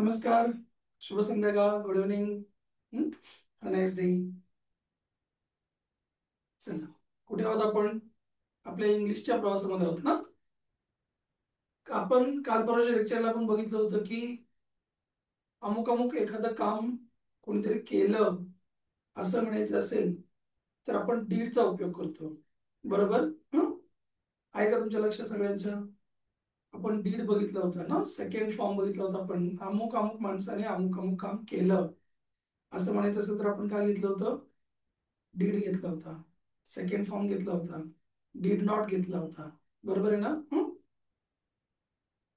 नमस्कार. शुभ संध्याकाळ. Good evening. Nice day. चला, कुठे आहोत आपण? आपल्या इंग्लिशच्या प्रवासामध्ये आहोत ना. आपण काल परवाच्या लेक्चरला आपण बघितलं होतं की अमुक अमुक एखादं काम कोणीतरी केलं असं म्हणायचं असेल तर आपण डीडचा उपयोग करतो. बरोबर. हं? आहे का तुमच्या लक्षात सगळ्यांच्या? आपण डीड बघितलं होतं ना, सेकंड फॉर्म बघितला होता आपण. अमुक अमुक माणसाने अमुक अमुक काम केलं असं म्हणायचं असेल तर आपण काय घेतलं होतं? डीड घेतला होता. सेकंड फॉर्म घेतला होता. डीड नॉट घेतला होता. बरोबर आहे ना?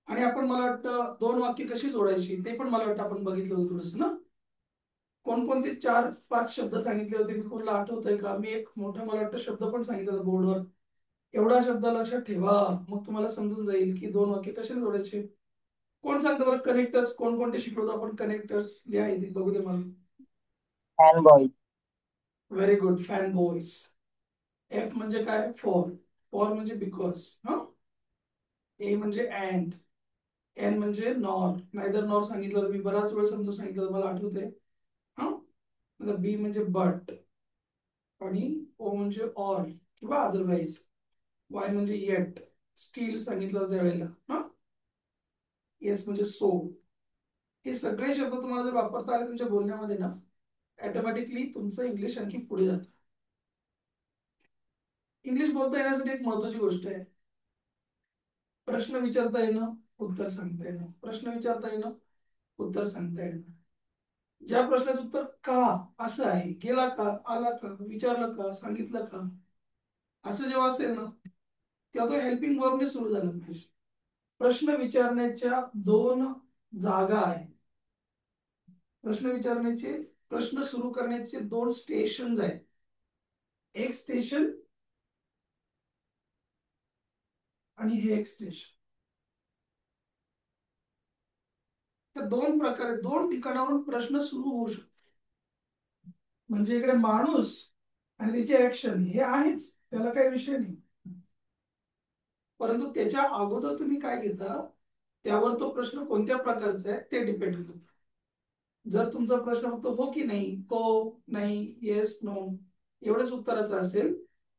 आणि आपण मला वाटतं दोन वाक्य कशी जोडायची ते पण मला वाटतं आपण बघितलं होतं थोडस ना. कोणकोणते 4-5 शब्द सांगितले होते मी कोणाला आठवतंय का? मी एक मोठा मला वाटतं शब्द पण सांगितला होता बोर्डवर. एवढा शब्द लक्षात ठेवा, मग तुम्हाला समजून जाईल की दोन वाक्य कसे जोडायचे. कोण सांगतं बरं? कनेक्टर्स कोणकोणते शिकलो होतो आपण? कनेक्टर्स लिहा इथे, बघू दे मला. Fan boy. Very good. Fan boys. F म्हणजे काय? फॉर. फॉर म्हणजे बिकॉज. हा. ए म्हणजे अँड. एन म्हणजे नॉर. नाहीतर नॉर सांगितलं होतं मी बराच वेळ समजून सांगितलं होतं, मला आठवतंय. हा. नंतर बी म्हणजे बट. आणि ओ म्हणजे ऑर किंवा अदरवाईज. वाय म्हणजे येट. स्टील सांगितलं होतं त्यावेळेला. हा. येस म्हणजे सो. हे सगळे शब्द तुम्हाला जर वापरता आले तुमच्या बोलण्यामध्ये ना, ऑटोमॅटिकली तुमचं इंग्लिश आणखी पुढे जातं. इंग्लिश बोलता येण्यासाठी एक महत्वाची गोष्ट आहे. प्रश्न विचारता येणं, उत्तर सांगता येणं. प्रश्न विचारता येणं, उत्तर सांगता येणं. ज्या प्रश्नाचं उत्तर का असं आहे, गेला का, आला का, विचारलं का, सांगितलं का, असं जेव्हा असेल ना, तेव्हा तो हेल्पिंग वर्बने सुरू झाला पाहिजे. प्रश्न विचारण्याच्या दोन जागा आहेत. प्रश्न विचारण्याचे, प्रश्न सुरू करण्याचे दोन स्टेशन आहेत. एक स्टेशन आणि हे एक स्टेशन. त्या दोन प्रकारे दोन ठिकाणावरून प्रश्न सुरू होऊ शकतो. म्हणजे इकडे माणूस आणि त्याची ऍक्शन हे आहेच, त्याला काही विषय नाही. परंतु त्याच्या अगोदर तुम्ही काय घेता त्यावर तो प्रश्न कोणत्या प्रकारचा आहे ते डिपेंड करतं. जर तुमचा प्रश्न फक्त हो की नाही, हो नाही, येस नो एवढंच उत्तराचं असेल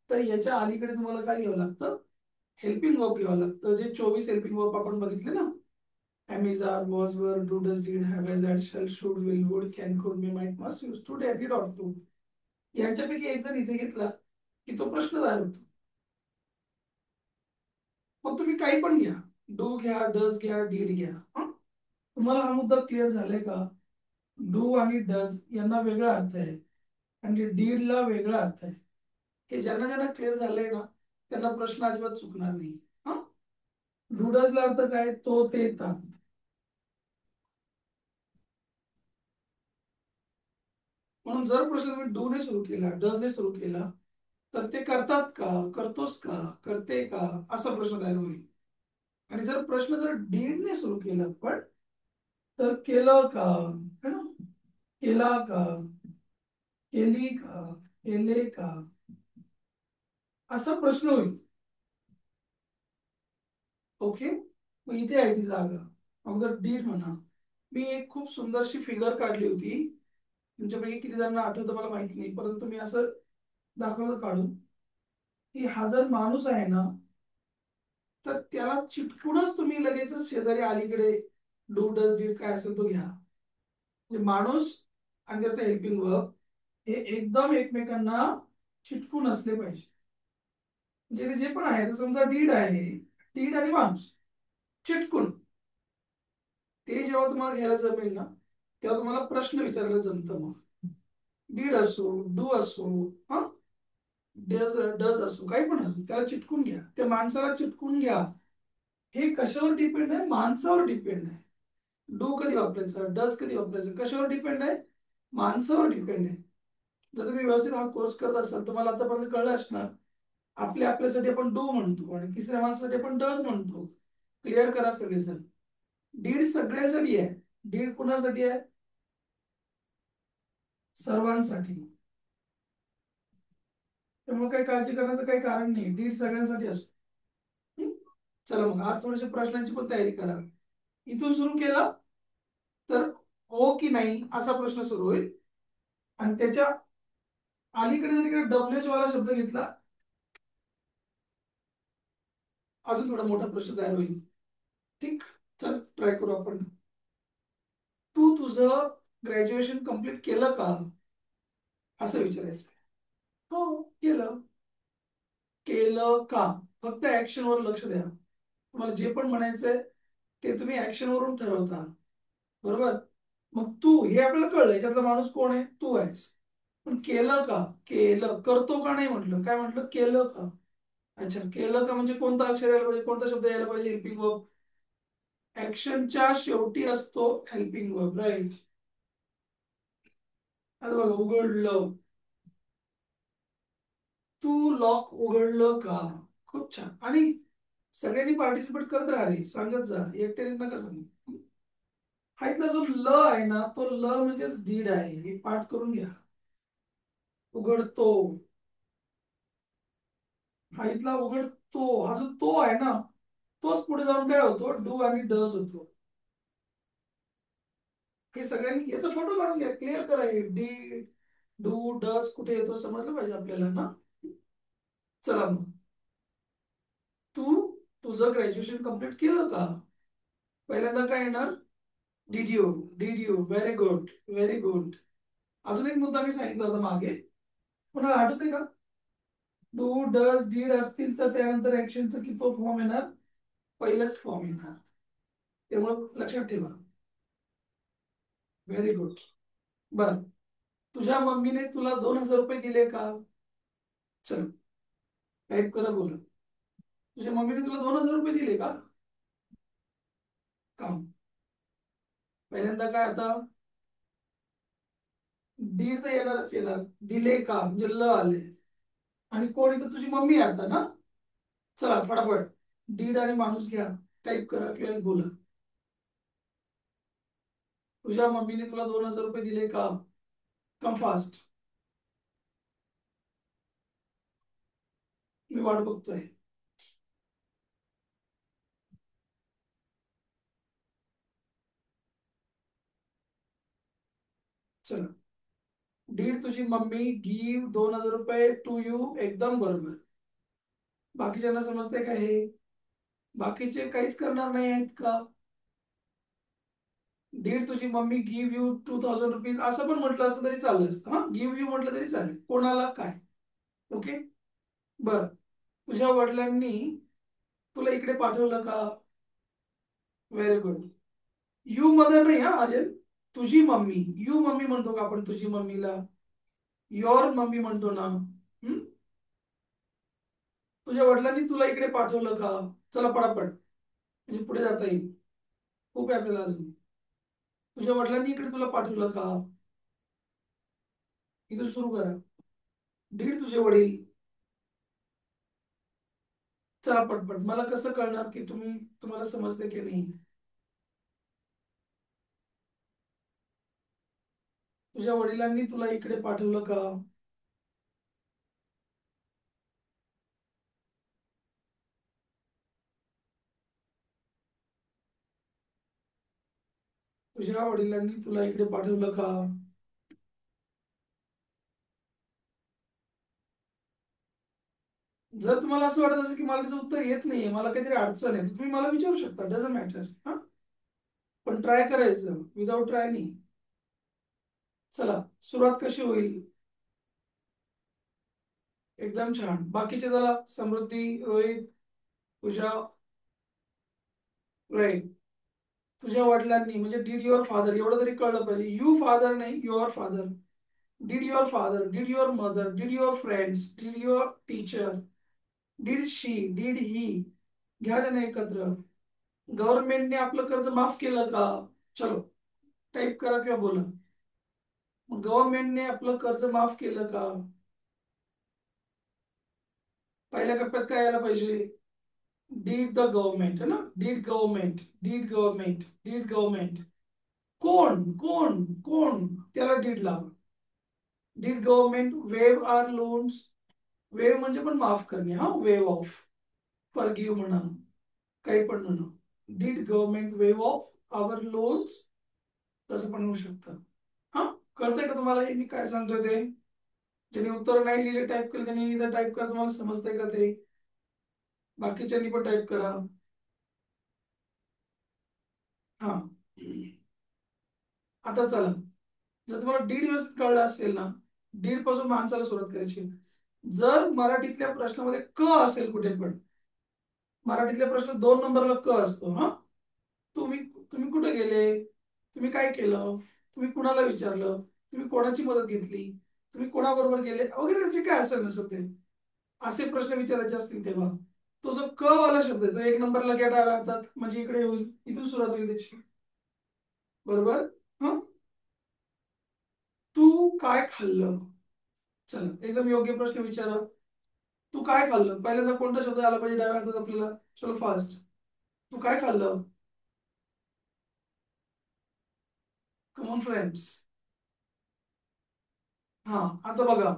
तर याच्या अलीकडे तुम्हाला काय घ्यावं लागतं? हेल्पिंग वर्ब घ्यावं लागतं. जे 24 हेल्पिंग वर्ब आपण बघितले ना, am is are was were do does did have has had shall should will would can could may might must used to did did ought to. यांच्यापैकी एक जर इथे घेतला की तो प्रश्न तयार होतो. मग तुम्ही काही पण घ्या, डू घ्या, डज घ्या, डीड घ्या. तुम्हाला हा मुद्दा क्लिअर झालाय का? डू आणि डज यांना वेगळा अर्थ आहे आणि डीडला वेगळा अर्थ आहे. हे ज्यांना ज्यांना क्लिअर झालंय ना त्यांना प्रश्न अजिबात चुकणार नाही. हा. डू डजला अर्थ काय? तो, ते, ता. म्हणून जर प्रश्न तुम्ही डू ने सुरू केला, डज ने सुरू केला तर ते करतात का, करतोस का, करते का, असा प्रश्न तयार होईल. आणि जर प्रश्न जर डीड ने सुरू केला पण, तर केलं का, है ना, केला का, केली का, केले का, असा प्रश्न होईल. ओके. मग इथे आहे ती जागा. अगोदर डीड म्हणा. मी एक खूप सुंदरशी फिगर काढली होती. तुमच्यापैकी किती जणांना आठवतं मला माहित नाही, परंतु मी असं दाखवलं काढून की हा जर माणूस आहे ना तर त्याला चिटकूनच तुम्ही लगेच शेजारी अलीकडे डू डज डीड काय असेल तो घ्या. म्हणजे माणूस आणि त्याचं हेल्पिंग वर्ब हे एकदम एकमेकांना चिटकून असले पाहिजे. म्हणजे ते जे पण आहे, समजा डीड आहे, डीड आणि माणूस चिटकून, ते जेव्हा तुम्हाला घ्यायला जमेल ना तेव्हा तुम्हाला प्रश्न विचारायला जमतं. मग डीड असो, डू असो, हा, डज डज असो, काही पण असो, त्याला चिटकून घ्या, त्या माणसाला चिटकून घ्या. हे कशावर डिपेंड आहे? माणसावर डिपेंड आहे. डू कधी वापरायचा, डज कधी वापरायचं, कशावर डिपेंड आहे? माणसावर डिपेंड आहे. जर तुम्ही व्यवस्थित हा कोर्स करत असाल तुम्हाला आतापर्यंत कळलं असणार, आपल्यासाठी आपण डू म्हणतो आणि तिसऱ्या माणसासाठी आपण डज म्हणतो. क्लिअर करा सगळेजण. डीड सगळ्यासाठी आहे. डीड कुणासाठी आहे? सर्वांसाठी. त्यामुळे काही काळजी करण्याचं काही कारण नाही, डीड सगळ्यांसाठी असतो. चला मग आज थोडेसे प्रश्नांची पण तयारी करा. इथून सुरू केला तर हो की नाही असा प्रश्न सुरू होईल. आणि त्याच्या अलीकडे जर इकडे डब्ल्यूएच वाला शब्द घेतला, अजून थोडा मोठा प्रश्न तयार होईल. ठीक. चल ट्राय करू आपण. तू तुझं ग्रॅज्युएशन कंप्लीट केलं का, असं विचारायचं. हो, केलं. केलं का, फक्त ऍक्शन वर लक्ष द्या. तुम्हाला जे पण म्हणायचंय ते तुम्ही ऍक्शन वरून ठरवता. बरोबर. मग तू हे आपल्याला कळलं, याच्यातला माणूस कोण आहे, तू आहेस. पण केलं का, केलं करतो का नाही म्हटलं, काय म्हटलं, केलं का. अच्छा, केलं का म्हणजे कोणता अक्षर यायला पाहिजे, कोणता शब्द यायला पाहिजे, हेल्पिंग वर्ब. ऍक्शनच्या शेवटी असतो हेल्पिंग वर्ब, राईट. आता बघा, उघडलं. तू लॉक उघडलं का. खूप छान. आणि सगळ्यांनी पार्टिसिपेट करत राहा रे, सांगत जा, एकट्याने नका सांगू. हा इथला जो ल आहे ना, तो ल म्हणजेच डीड आहे, हे पाठ करून घ्या. उघडतो. हा इथला उघडतो, हा जो तो आहे ना, तोच पुढे जाऊन काय होतो, डू आणि डज होतो. हे सगळ्यांनी याचा फोटो काढून घ्या, क्लिअर करा. हे डी डू डज कुठे येतो समजलं पाहिजे आपल्याला ना. चला मग, तू तुझं ग्रॅज्युएशन कंप्लीट केलं का. पहिल्यांदा काय येणार, did you. Did you, very good, very good. अजून एक मुद्दा मी सांगितला होता मागे, पुन्हा आठवते का. डू डज डीड असतील तर त्यानंतर ऍक्शनचं की तो फॉर्म येणार, पहिलाच फॉर्म येणार. त्यामुळे लक्षात ठेवा. Very good. बर. तुझ्या मम्मीने तुला 2,000 रुपये दिले का. चल टाईप करा, बोला. तुझ्या मम्मीने तुला 2,000 रुपये दिले का. काम. पहिल्यांदा काय आता, दीड तर येणारच येणार. दिले का म्हणजे ल आले. आणि कोण इथं, तुझी मम्मी आहे आता ना. चला फटाफट दीड आणि माणूस घ्या, टाईप करा किंवा बोला. तुझ्या मम्मीने तुला 2,000 रुपये दिले का. कम फास्ट, मी वाट बघतोय. चला. डीड तुझी मम्मी गिव्ह 2,000 रुपये टू यू, एकदम बरोबर. बाकीच्यांना समजते का हे. बाकीचे काहीच करणार नाही आहेत का. डीड तुझी मम्मी गिव्ह यू 2,000 रुपीज, असं पण म्हटलं असतं तरी चाललं असतं. हा, गिव्ह यू म्हटलं तरी चालेल, कोणाला काय. ओके. बर. तुझ्या वडिलांनी तुला इकडे पाठवलं का. Very good. यू मदर नाही हा आर्यन, तुझी मम्मी. यू मम्मी म्हणतो का आपण तुझी मम्मीला, युअर मम्मी म्हणतो ना. तुझ्या वडिलांनी तुला इकडे पाठवलं का. चला पटापट, म्हणजे पुढे जाता येईल. खूप आहे आपल्याला अजून. तुझ्या वडिलांनी इकडे तुला पाठवलं का, इथून सुरू करा. डीड तुझे वडील. चला पटपट, मला कसं कळणार की तुम्हाला समजते की नाही. तुझ्या वडिलांनी तुला इकडे पाठवलं का. तुझ्या वडिलांनी तुला इकडे पाठवलं का. जर तुम्हाला असं वाटत असेल की मला त्याचं उत्तर येत नाहीये, मला काहीतरी अडचण आहे, तर तुम्ही मला विचारू शकता, डझंट मॅटर. हा, पण ट्राय करायचं, विदाउट ट्राय नाही. चला, सुरुवात कशी होईल. एकदम छान. बाकीचे चला, समृद्धी, रोहित, पूजा. राईट. तुझ्या वडिलांनी म्हणजे डीड युअर फादर, एवढं तरी कळलं पाहिजे. यू फादर नाही, your father. Did your father, did your mother, did your friends, did your teacher, did she, did he. घ्या त्याने एकत्र. गव्हर्नमेंटने आपलं कर्ज माफ केलं का. चलो टाईप करा किंवा बोला. गव्हर्नमेंटने आपलं कर्ज माफ केलं का. पहिल्या कप्प्यात काय यायला पाहिजे, डीड द गव्हर्नमेंट है ना. Did government, did government, did government. कोण कोण कोण, त्याला डीड लावा. Did government waive our loans. Waive म्हणजे पण माफ करणे, हा, वेव ऑफ. फॉरगिव्ह म्हणा, काही पण म्हणा. Did government waive of our loans. तसं पण होऊ शकतं. हा, कळतंय का तुम्हाला हे मी काय सांगतोय ते? ज्यांनी उत्तर नाही लिहिले टाईप केलं त्यांनी इथं टाईप करा, तुम्हाला समजतंय का ते? बाकीच्यांनी पण टाईप करा. हा, आता चला, जर तुम्हाला दीड व्यवस्थित कळलं असेल ना, दीड पासून माणसाला सुरुवात करायची. जर मराठीतल्या प्रश्नामध्ये क असेल कुठे पण, मराठीतल्या प्रश्न 2 नंबरला क असतो. हा, तुम्ही तुम्ही कुठे गेले, तुम्ही काय केलं, तुम्ही कुणाला विचारलं, तुम्ही कोणाची मदत घेतली, तुम्ही कोणाबरोबर गेले वगैरे, जे काय असेल नसेल ते असे प्रश्न विचारायचे असतील तेव्हा तो जो क वाला शब्द आहे तो 1 नंबरला घ्या डाव्या हातात, म्हणजे इकडे होईल, इथून सुरुवात होईल त्याची. बरोबर. हा, तू काय खाल्लं? चला एकदम योग्य प्रश्न विचारा. तू काय खाल्लं, पहिल्यांदा कोणता शब्द आला पाहिजे डाव्या हातात आपल्याला? चलो फास्ट. तू काय खाल्लं? Come on friends. हा, आता बघा,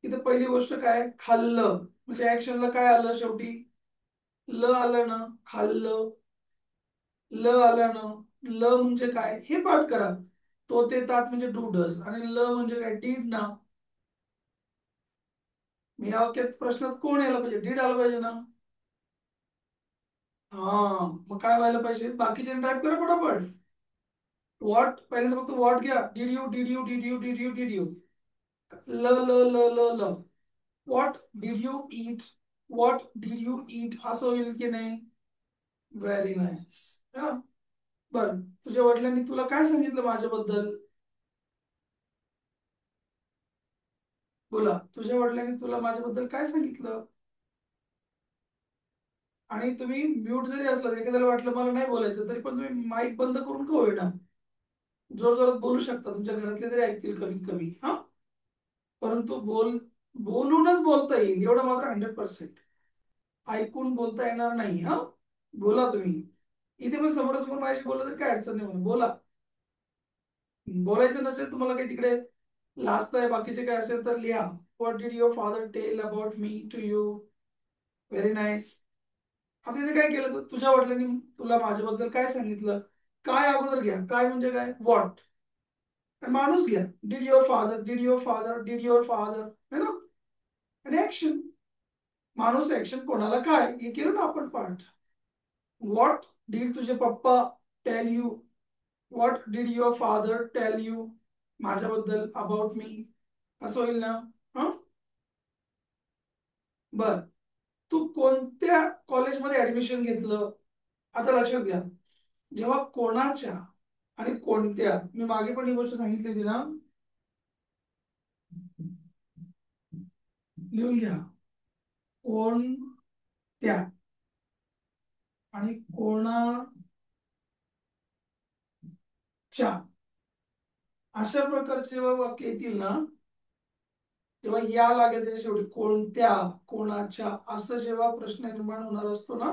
इथे पहिली गोष्ट काय, खाल्लं म्हणजे ऍक्शनला काय आलं शेवटी? ल आलं ना, खाल्लं. ल आलं ना, ल म्हणजे काय हे पाठ करा. तो ते तात म्हणजे डू डज, आणि ल म्हणजे काय, डीड ना. मी या वाक्यात प्रश्नात कोण यायला पाहिजे? डीड आलं पाहिजे ना. हा, मग काय व्हायला पाहिजे? बाकीचे टाईप करा पटापट. व्हॉट, पहिल्यांदा फक्त व्हॉट घ्या. Did you. ल ल ल ल ल what did you eat, what did you eat असं होईल की नाही? Very nice. बर, तुझ्या वडिलांनी तुला काय सांगितलं माझ्याबद्दल? बोला, तुझ्या वडिलांनी तुला माझ्याबद्दल काय सांगितलं? आणि तुम्ही म्यूट जरी असला, एखाद्याला वाटलं मला नाही बोलायचं, तरी पण तुम्ही माईक बंद करून का होईना जोर जोरात बोलू शकता, तुमच्या घरातले तरी ऐकतील कमीत कमी. हा, परंतु बोलूनच बोलता येईल एवढं मात्र 100%. ऐकून बोलता येणार नाही. हा, बोला तुम्ही. इथे पण समोरासमोर माझ्याशी बोलला तर काय अडचण नाही, म्हणून बोला. बोलायचं नसेल तुम्हाला काही तिकडे लास्ट आहे बाकीचे काय असेल तर लिहा. What did your father tell about me to you? Very nice. आता इथे काय केलं, तर तुझ्या वडिलांनी तुला माझ्याबद्दल काय सांगितलं? काय अगोदर घ्या, काय म्हणजे काय, व्हॉट. माणूस घ्या, did your father, did your father, did your father, है ना. आणि ऍक्शन, माणूस ऍक्शन, कोणाला काय, हे केलं ना आपण पाठ. व्हॉट डिड तुझे पप्पा tell you, what did your father tell you माझ्याबद्दल, अबाउट मी, असं होईल ना. हा, बर, तू कोणत्या कॉलेजमध्ये ऍडमिशन घेतलं? आता लक्षात घ्या, जेव्हा कोणाच्या आणि कोणत्या, मी मागे पण ही गोष्ट सांगितली होती ना, लिहून घ्या. कोणत्या आणि कोणाच्या, अशा प्रकारचे जेव्हा वाक्य येतील ना, तेव्हा या लागेल त्याच्या शेवटी, कोणत्या, कोणाच्या, असं जेव्हा प्रश्न निर्माण होणार असतो ना,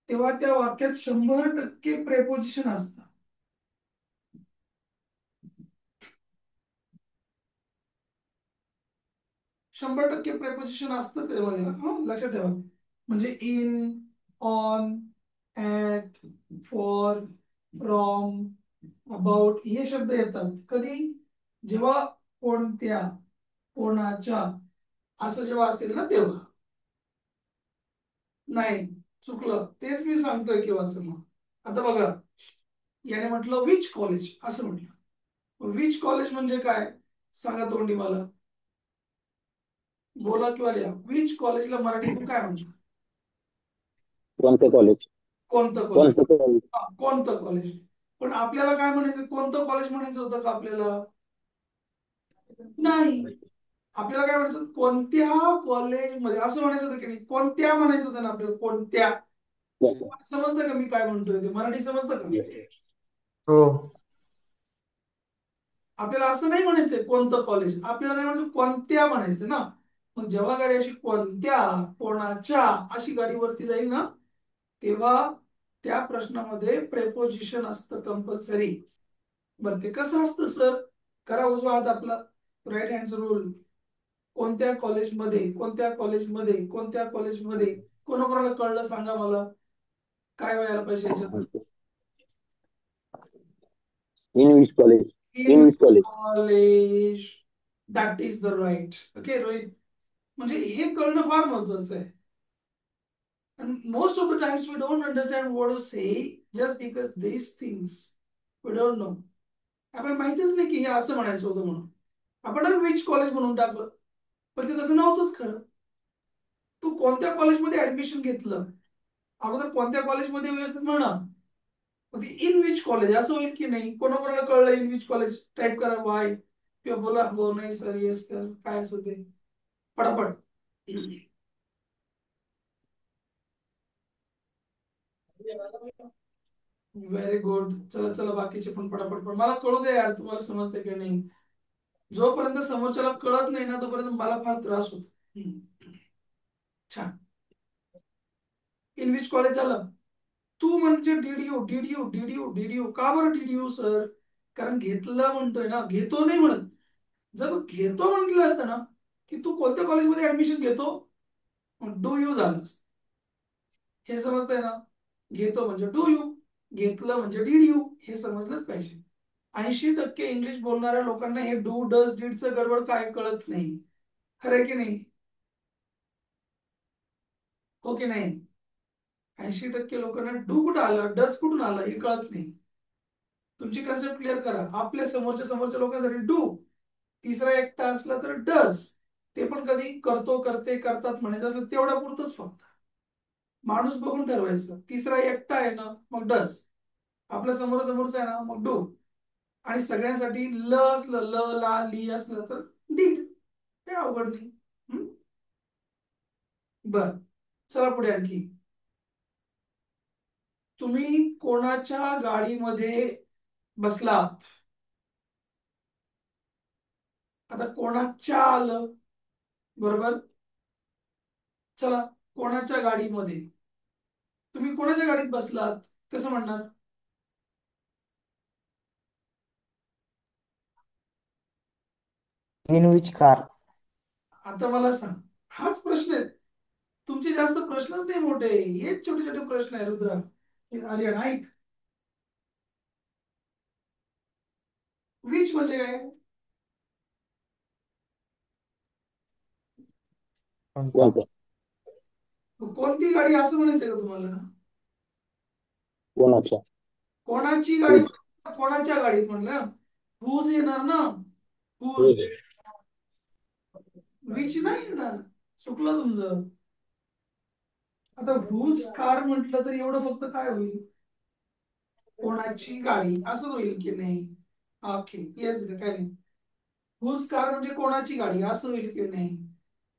तेव्हा त्या वाक्यात 100% प्रेपोजिशन असतं. 100% प्रेपोजिशन असतं त्यामध्ये. लक्षात ठेवा. म्हणजे in, on, at, for, from, about हे शब्द येतात कधी? जेव्हा कोणत्या, कोणाच्या असं जेव्हा असेल ना तेव्हा. नाही, चुकलं, तेच मी सांगतोय केव्हाच. मग आता बघा, याने म्हटलं विच कॉलेज असं म्हटलं. विच कॉलेज म्हणजे काय सांगा तोंडी मला? बोला किंवा लिहा. विच कॉलेजला मराठीतून काय म्हणतात? कोणतं कॉलेज? कोणतं कॉलेज. कोणतं कॉलेज? कोणतं कॉलेज. पण आपल्याला काय म्हणायचं, कोणतं कॉलेज म्हणायचं होतं का आपल्याला? नाही, आपल्याला काय म्हणायचं, कोणत्या कॉलेजमध्ये असं म्हणायचं होतं की नाही? कोणत्या म्हणायचं होतं ना आपल्याला, कोणत्या. समजतं का मी काय म्हणतोय ते? मराठी समजतं का? हो. आपल्याला असं नाही म्हणायचंय कोणतं कॉलेज, आपल्याला काय म्हणायचं, कोणत्या म्हणायचं ना. मग जेव्हा गाडी अशी कोणत्या, कोणाच्या अशी गाडीवरती जाईल ना, तेव्हा त्या प्रश्नामध्ये प्रेपोजिशन असतं कंपल्सरी. बरं, ते कसं असतं सर? करा उजवा हात आपला, राईट हँड रूल. कोणत्या कॉलेजमध्ये, कोणत्या कॉलेजमध्ये, कोणत्या कॉलेजमध्ये, कोणाकोणाला कळलं सांगा मला, काय व्हायला पाहिजे याच्यात? In which college? In In which college? College. That is the right. Okay Rohit. म्हणजे हे कळणं फार महत्वाचं आहे. And most of the times we don't understand what to say just because these things we don't know. आपल्याला माहितीच नाही की हे असं म्हणायचं होतं म्हणून. आपण विच कॉलेज म्हणून टाकलं. पण ते तसं नव्हतंच खरं. तू कोणत्या कॉलेजमध्ये ऍडमिशन घेतलं, अगोदर कोणत्या कॉलेजमध्ये व्यवस्थित म्हणा. मग ते इन विच कॉलेज असं होईल की नाही, कोणाकोणाला कळलं इन विच कॉलेज टाईप करा वाय किंवा बोला हो नाही सर येस सर काय असं ते पटापट. Very good. चला चला बाकीचे पण पटापट, पण मला कळू दे यार तुम्हाला समजते की नाही. जोपर्यंत समोरच्याला कळत नाही ना तोपर्यंत मला फार त्रास होतो. छान. इन विच कॉलेज झालं. तू म्हणजे डीडीयू डीडीयू डीडीयू डीडीयू का बरं डीडीयू सर. कारण घेतलं म्हणतोय ना, घेतो नाही म्हणत. जर तू घेतो म्हटलं असतं ना की तू कोणत्या कॉलेजमध्ये ऍडमिशन घेतो, डू यू झालं असतं. हे समजतंय ना. घेतो म्हणजे डू यू, घेतलं म्हणजे डीड यू, हे समजलंच पाहिजे. 80% इंग्लिश बोलणाऱ्या लोकांना हे डू डज डीडचं गडबड काय कळत नाही. खरंय की नाही. हो की नाही. 80% लोकांना डू कुठं आलं डज कुठून आलं हे कळत नाही. तुमची कन्सेप्ट क्लिअर करा. आपल्या समोरच्या समोरच्या लोकांसाठी डू, तिसरा एकटा असला तर डज. ते पण कधी करतो करते करतात म्हणायचं असलं तेवढ्या पुरतच फक्त. माणूस बघून ठरवायचं. तिसरा एकटा आहे ना मग डज, आपल्या समोर समोरचा आहे ना मग डू. आणि सगळ्यांसाठी ल असलं ल ला ली असलं तर डीड. काही अवघड नाही. हम्म? बर. चला पुढे आणखी. तुम्ही कोणाच्या गाडीमध्ये बसलात. आता कोणाच्या आलं बरोबर. चला कोणाच्या गाडीमध्ये, तुम्ही कोणाच्या गाडीत बसलात कसं म्हणणार. In which car? आता मला सांग. हाच प्रश्न आहे. तुमचे जास्त प्रश्नच नाही मोठे, हेच छोटे छोटे प्रश्न आहे रुद्रा. आर्यन ऐक. विच म्हणजे काय. कोणता? कोणत्या? कोणती गाडी असं म्हणायचं का तुम्हाला. कोणाच्या? कोणाची गाडी. Whose? कोणाच्या गाडीत म्हणलं. हुज येणार ना. हुज. Whose? विच नाही येणार. चुकलं तुमचं. आता हुज कार म्हटलं तर एवढं फक्त काय होईल, कोणाची गाडी असंच होईल की नाही. ओके येस बेटा काय नाही. हुज कार म्हणजे कोणाची गाडी असं होईल की नाही.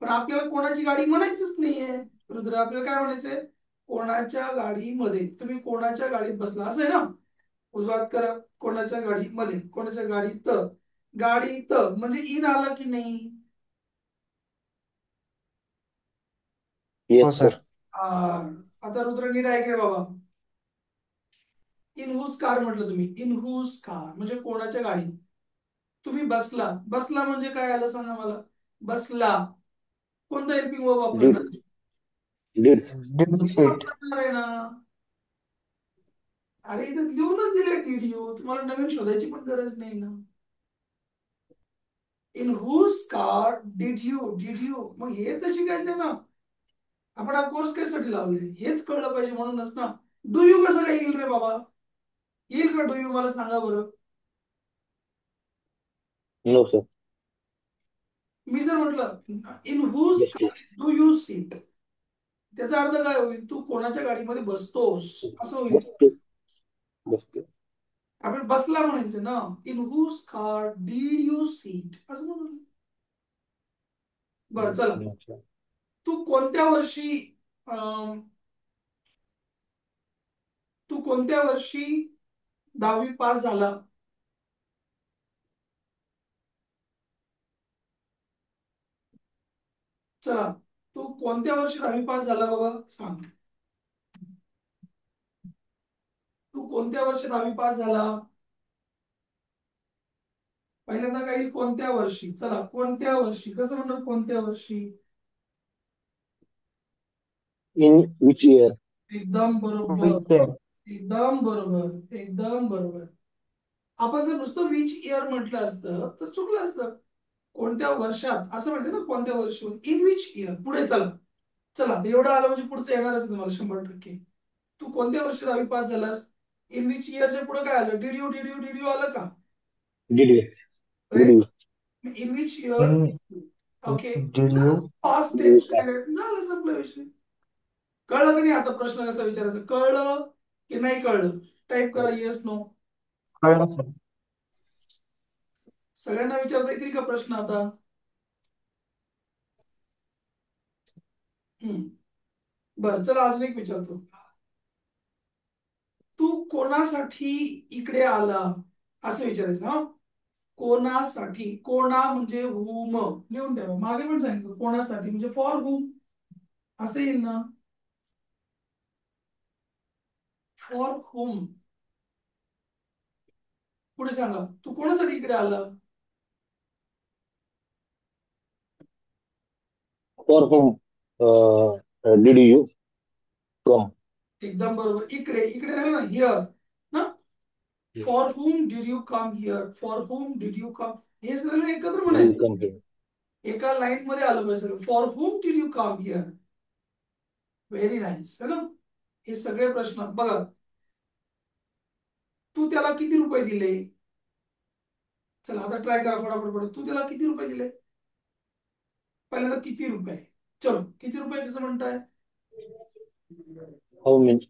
पण आपल्याला कोणाची गाडी म्हणायचंच नाहीये रुद्र. आपल्याला काय म्हणायचंय, कोणाच्या गाडीमध्ये. तुम्ही कोणाच्या गाडीत बसला असं आहे ना. उजवात करा. कोणाच्या गाडीमध्ये, कोणाच्या गाडीत. गाडीत म्हणजे इन आला की नाही. हो Yes, sir. सर. आता रुद्र नीट ऐक रे बाबा. इन हुज कार म्हटलं तुम्ही. इन हुज कार म्हणजे कोणाच्या गाडीत तुम्ही बसला. बसला म्हणजे काय आलं सांगा मला. बसला कोणता हेल्पिंग वर्ब Did. वापरणार. Did. Did sit. वापरणार आहे ना. अरे इथं लिहूनच दिले डीड यू, तुम्हाला नवीन शोधायची पण गरज नाही ना. In whose car did you मग हे तर शिकायचं ना. आपण हा कोर्स कशासाठी लावले हेच कळलं पाहिजे म्हणूनच ना. डू यू कसं काय येईल रे बाबा. येईल का डू यू मला सांगा बरं. No, sir. मी जर म्हटलं in whose Just car do you sit, त्याचा अर्थ काय होईल, तू कोणाच्या गाडीमध्ये बसतोस असं होईल. to. Just to. आपण बसला म्हणायचं ना. In whose car did you sit असं म्हणून. बरं चला. No, sir. तू कोणत्या वर्षी अं, तू कोणत्या वर्षी 10वी पास झाला. चला. तू कोणत्या वर्षी 10वी पास झाला बाबा सांग. तू कोणत्या वर्षी 10वी पास झाला. पहिल्यांदा काय येईल कोणत्या वर्षी. चला कोणत्या वर्षी कसं म्हणणार कोणत्या वर्षी. In which year? एकदम बरोबर. Which year? एकदम बरोबर एकदम बरोबर. आपण जर नुसतं विच इयर म्हटलं असतं तर चुकलं असतं. कोणत्या वर्षात असं म्हणते ना, कोणत्या वर्षी, इन विच इयर. पुढे चला. चला आता एवढं आलं म्हणजे पुढचं येणारच आहे तुम्हाला 100%. तू कोणत्या वर्षी 10वी पास झालास? इन विच इयरच्या पुढे काय आलं? डिड यू आलं का? Did you? Did you? In which year. In okay. did you past Did you tense pass? झालं, संपला विषय. कळलं की नाही? आता प्रश्न कसा विचारायचा, कळलं की नाही कळलं? टाईप करा येस नो. कळलं सर. सगळ्यांना विचारता येतील का प्रश्न आता? हम्म. बरं चला अजून एक विचारतो. तू कोणासाठी इकडे आला असं विचारायचं ना. कोणासाठी. कोणा म्हणजे हुम. लिहून ठेवा, मागे पण सांगितलं कोणासाठी म्हणजे फॉर हुम असं येईल ना. फॉर हुम. पुढे सांगा, तू कोणासाठी इकडे आला? For whom did you come? एकदम बरोबर. इकडे. इकडे झालं ना, हिअर ना. Yes. For hmm did you come here. For hmm did you come. हे सगळं एकत्र Did you म्हणायचं, come here? एका लाईन मध्ये आलं पाहिजे. For hmm did you come here. Very nice है ना. हे सगळे प्रश्न बघा. तू त्याला किती रुपये दिले? चला आता ट्राय करा फटाफट फटाफट. तू त्याला किती रुपये दिले? पहिल्यांदा किती रुपये. चलो किती रुपये कसं म्हणताय? How many?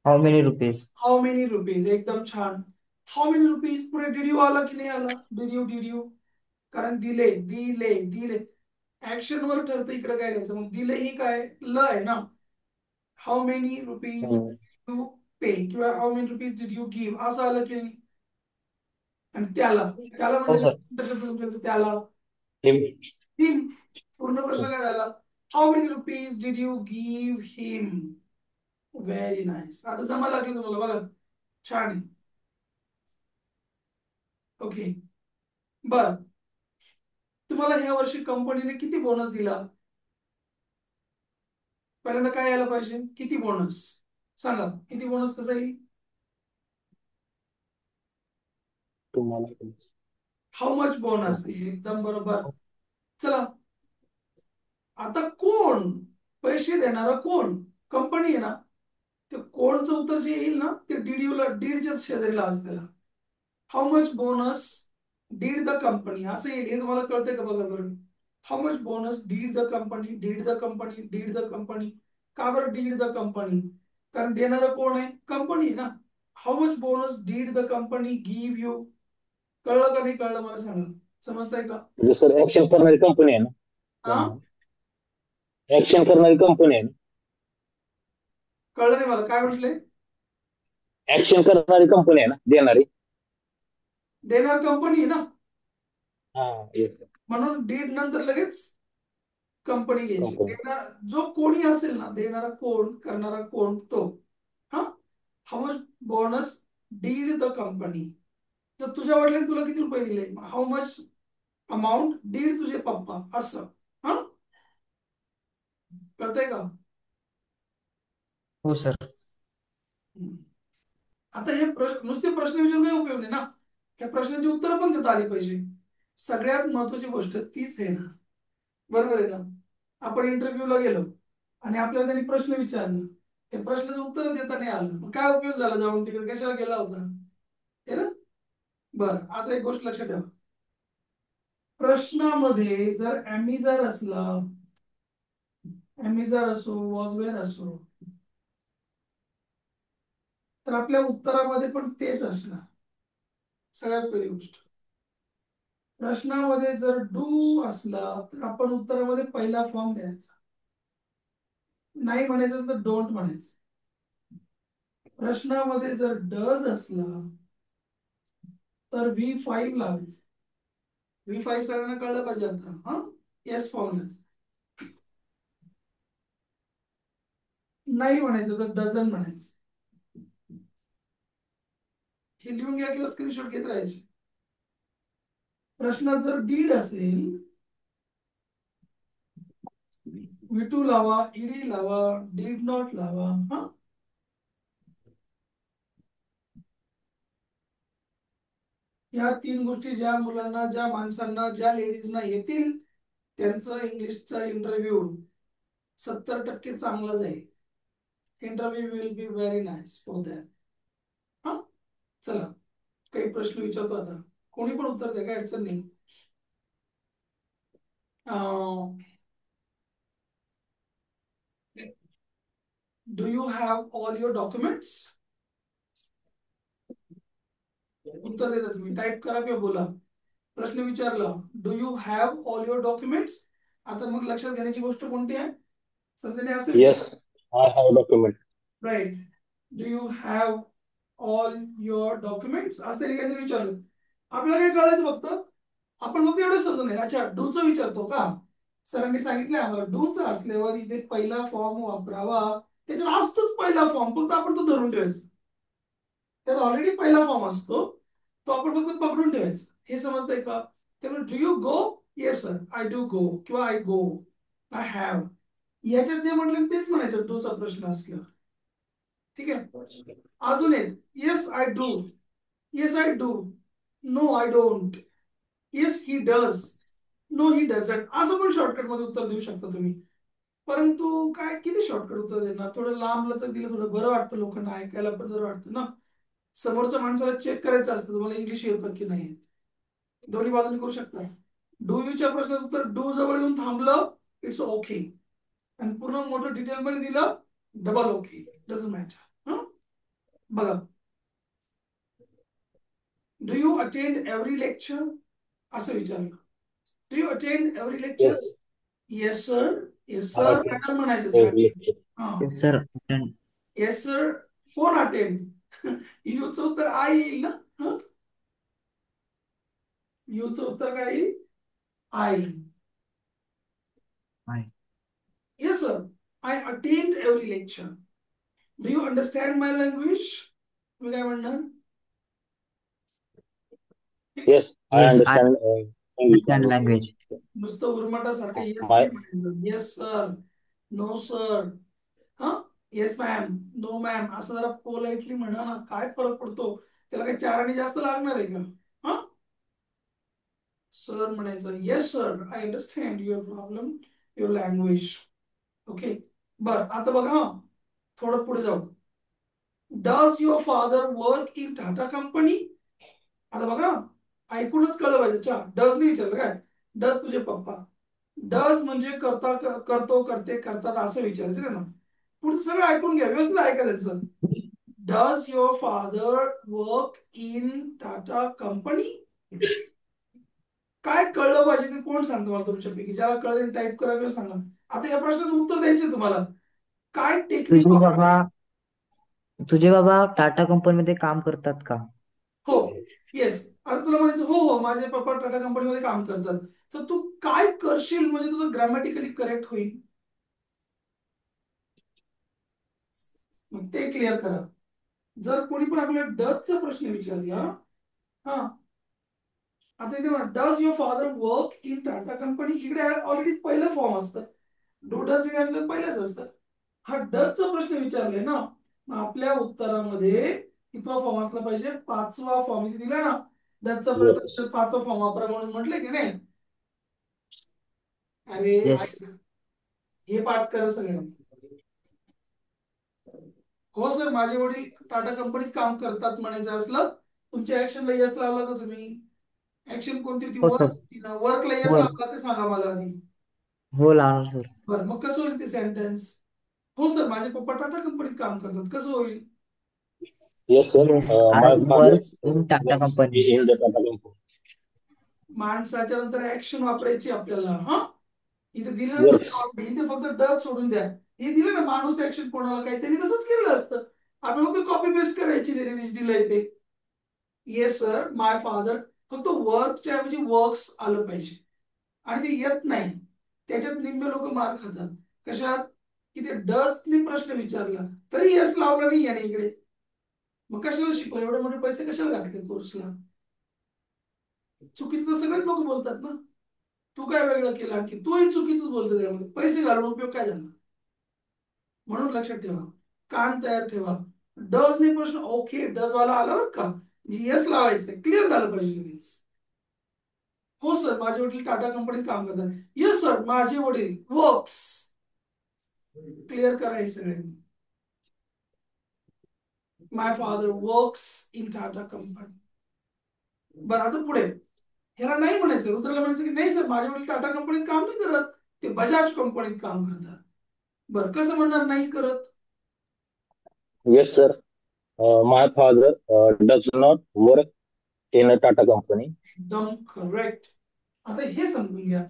how many rupees? How many rupees. एकदम छान. हाऊ मेनी रुपीज पुढे डिड यू आला की नाही आला? Did you. कारण दिले दिले दिले ऍक्शन वर ठरतं इकडे काय घ्यायचं. मग दिले ही काय ल आहे ना. How many rupees Hmm. You pay किंवा how many rupees did you give असं आलं की नाही. आणि त्याला. त्याला हो म्हणजे सर. त्याला Him. हिम. पूर्ण प्रश्न काय झाला? How many rupees did you give him. Very nice. आता जमा लागली तुम्हाला बघा. छान आहे. ओके. बर, तुम्हाला ह्या वर्षी कंपनीने किती बोनस दिला? पहिल्यांदा काय यायला पाहिजे? किती बोनस. सांगा किती बोनस कसा येईल? तुम्हाला हाऊ मच बोनस. एकदम बरोबर. चला आता कोण पैसे देणारा? कोण? कंपनी आहे ना. ते कोणचं उत्तर जे येईल ना ते डीडयूला, डीडच्या शेजारीला असतं त्याला. How much bonus did the company असं येईल. हे तुम्हाला कळतंय का बघा बरं. How much bonus did the company. Did the company. Did the company. का बरं डीड द कंपनी? कारण देणारं कोण आहे? कंपनी आहे ना. How much bonus did the company give you. कळलं का नाही कळलं मला सांगा. समजताय का? म्हणजे सर ऍक्शन करणारी कंपनी आहे ना हा. त्यामुळे ऍक्शन करणारी कंपनी आहे ना. कळलं नाही मला काय म्हटले. ऍक्शन करणारी कंपनी आहे ना देणारी. देणार कंपनी आहे ना. हा येस म्हणून डीड नंतर लगेच कंपनी घ्यायची. कंपनी. देणार जो कोणी असेल ना, देणारा कोण, करणारा कोण, तो. हा. How much bonus did the company. तर तुझ्या वडिलांनी तुला किती रुपये दिले? हाऊ मच अमाऊंट डीड तुझे पप्पा असं. हा. कळतंय का? हो सर. हम्म. आता हे प्रश्न नुसते प्रश्न विचारून काही उपयोग नाही ना. या प्रश्नाची उत्तरं पण देता आली पाहिजे. सगळ्यात महत्वाची गोष्ट तीच आहे ना. बरोबर आहे ना. आपण इंटरव्ह्यूला गेलो आणि आपल्याला त्यांनी प्रश्न विचारला, त्या प्रश्नाचं उत्तर देता नाही आलं, मग काय उपयोग झाला? जाऊन तिकडे कशाला गेला होता? हे ना. बरं आता एक गोष्ट लक्षात ठेवा. प्रश्नामध्ये जर ॲमी जर असला, ॲमी जर असो, वॉज वेअर असो, तर आपल्या उत्तरामध्ये पण तेच असणार. सगळ्यात पहिली गोष्ट. प्रश्नामध्ये जर डू असला तर आपण उत्तरामध्ये पहिला फॉर्म द्यायचा. नाही म्हणायचं तर डोंट म्हणायचं. प्रश्नामध्ये जर डज असला तर V5 लावायचं. V5 सगळ्यांना कळलं पाहिजे आता. हा. येस फॉर्म द्यायचा. नाही म्हणायचं तर डझन म्हणायचं. हे लिहून घ्या किंवा स्क्रीनशॉट घेत राहायचे. प्रश्नात जर डीड असेल, V2 लावा, ईडी लावा, डीड नॉट लावा. हा. या 3 गोष्टी ज्या मुलांना, ज्या माणसांना, ज्या लेडीजना येतील, त्यांचं इंग्लिशचा इंटरव्ह्यू 70% चांगला जाईल. Interview will be very nice for that. हा, चला काही प्रश्न विचारतो आता. कोणी पण उत्तर द्या, काय अडचण नाही. Do you have all your documents? उत्तर देता तुम्ही, टाईप करा किंवा बोला. प्रश्न विचारला, do you have all your documents. आता मग लक्षात घेण्याची गोष्ट कोणती आहे? समजा असं विचार, yes, I have document. Right, do you have all your documents असं काहीतरी विचारलं. आपल्याला काय कळायचं फक्त, आपण फक्त एवढं समजून नाही, अच्छा डूचं विचारतो का. सरांनी सांगितलं आम्हाला डूचं असल्यावर इथे पहिला फॉर्म वापरावा. त्याच्यात असतोच पहिला फॉर्म, फक्त आपण तो धरून ठेवायचा. त्यात ऑलरेडी पहिला फॉर्म असतो, तो आपण फक्त पकडून ठेवायचा. हे समजतंय का? त्यामुळे do you go, yes sir I do go, किंवा आय गो, आय हॅव. याच्यात जे म्हटलं तेच म्हणायचं डूचा प्रश्न असल्यावर. ठीक आहे. अजून एक, yes I do, yes I do, no I don't, yes he does, no he doesn't, असं पण शॉर्टकट मध्ये उत्तर देऊ शकता तुम्ही. परंतु काय किती शॉर्टकट उत्तर देणार, थोडं लांब लचक दिलं थोडं बरं वाटतं, लोकांना ऐकायला पण जर वाटतं ना. समोरच्या माणसाला चेक करायचं असतं तुम्हाला इंग्लिश येतं की नाही. दोन्ही बाजूने करू शकता. डू यूच्या प्रश्नाचं उत्तर डू जवळ येऊन थांबलं, इट्स ओके. आणि पूर्ण मोठं डिटेल मध्ये दिलं, डबल ओके, डझंट मॅटर. बघा, do you attend every lecture असं विचारलं. Do you attend every lecture? Yes, yes sir, yes I sir attend madam म्हणायचं एव्हरी छान. लेक्चर. हा, येस सर. येस सर, कोण अटेंड? यूचं उत्तर आय येईल ना. यूचं उत्तर काय येईल? I. Yes, sir. I attend every lecture. Do you understand my language? तुम्ही काय म्हणणार? Yes, I yes I understand English understand language. Language. नुसतं उर्मटासारखं येस माय नाही म्हणायचं. येस सर, नो सर, हा, येस मॅम, नो मॅम, असं जरा पोलाइटली म्हणा ना. काय फरक पडतो? त्याला काही 4 आणि जास्त लागणार आहे का? हा, सर म्हणायचं. Yes sir, I understand your problem, your language. Okay, बर आता बघा, थोडं पुढे जाऊ. Does your father work in Tata company? आता बघा, ऐकूनच कळलं पाहिजे. अच्छा, डज नाही विचारलं काय, डज तुझे पप्पा. डज म्हणजे करता, करतो, करते, करतात असं विचारायचं त्यांना. पुढचं सगळं ऐकून घ्या, व्यवस्थित ऐका त्यांचं. Does your father work in Tata company? काय कळलं पाहिजे ते कोण सांगतो मला तुमच्यापैकी? ज्याला कळलं टाईप करा किंवा सांगा. आता या प्रश्नाचं उत्तर द्यायचंय तुम्हाला. काय टेक्निक तुझे वापर? बाबा तुझे बाबा टाटा कंपनीमध्ये काम करतात का? हो, येस. आता तुला म्हणायचं हो हो माझे पप्पा टाटा कंपनीमध्ये काम करतात, तर तू काय करशील म्हणजे तुझं ग्रॅमॅटिकली करेक्ट होईल. मग ते क्लिअर करा. जर कोणी पण आपल्याला डचचा प्रश्न विचारला, हा, आता इथे म्हणा does your father work in Tata company, इकडे ऑलरेडी पहिलं फॉर्म असतं. डू डज डिड असलं पहिलंच असतं. हा डचचा प्रश्न विचारलाय ना, मग आपल्या उत्तरामध्ये कितवा फॉर्म असला पाहिजे? 5वा फॉर्म. इथे दिला ना डचचा येस, प्रश्न, 5वा फॉर्म वापरा म्हणून म्हटलंय की नाही. अरे येस. ऐक, हे पाठ करा सगळ्यांनी. हो सर, माझे वडील टाटा कंपनीत काम करतात म्हणायचं असलं, तुमच्या ऍक्शनला यस लावला का तुम्ही? ऍक्शन कोणती होती? हो वर्क सर. होती ना. वर्कला यस हो. लावला ते सांगा मला आधी. हो लावणार सर. बरं, मग कसं होईल ते सेंटेन्स? हो सर, माझे पप्पा टाटा कंपनीत काम करतात, कसं होईल? Yes sir, yes I my father work in Tata works company. In the Tata company. माणसाच्या नंतर ऍक्शन वापरायची आपल्याला. हा, इथे दिलं ना येस, सर, इथे फक्त डच सोडून द्या. हे दिलं ना माणूस ऍक्शन कोणाला काही, त्यांनी तसंच केलं असतं. आपण फक्त कॉपी पेस्ट करायची, त्यांनी दिलंय ते. येस सर, माय फादर, फक्त वर्कच्या ऐवजी वर्क्स आलं पाहिजे. आणि ते येत नाही, त्याच्यात निम्मे लोक मार खातात. कशात? की ते डचने प्रश्न विचारला तरी यस लावला नाही याने इकडे. मग कशाला शिकलो, एवढे मोठे पैसे कशाला घातले कोर्सला? चुकीचं तर सगळेच लोक बोलतात ना. तू काय वेगळं केलं आणखी? तूही चुकीच बोलतो, त्यामध्ये पैसे घालून उपयोग काय झाला? म्हणून लक्षात ठेवा, कान तयार ठेवा. डज ने प्रश्न ओके, डज वाला आला बरं का, येस लावायचं, क्लिअर झालं पाहिजे लगेच. हो सर, माझे वडील टाटा कंपनीत काम करतात. येस सर, माझे वडील वर्क्स. क्लिअर करा हे सगळ्यांनी. My father works in Tata company. बरं, आता पुढे ह्याला नाही म्हणायचं, रुद्रला म्हणायचं की नाही सर, माझे वडील टाटा कंपनीत काम नाही करत, ते बजाज कंपनीत काम करतात. बरं, कसं म्हणणार नाही करत? Yes, sir. My father does not work in a Tata company. एकदम करेक्ट. आता हे समजून घ्या.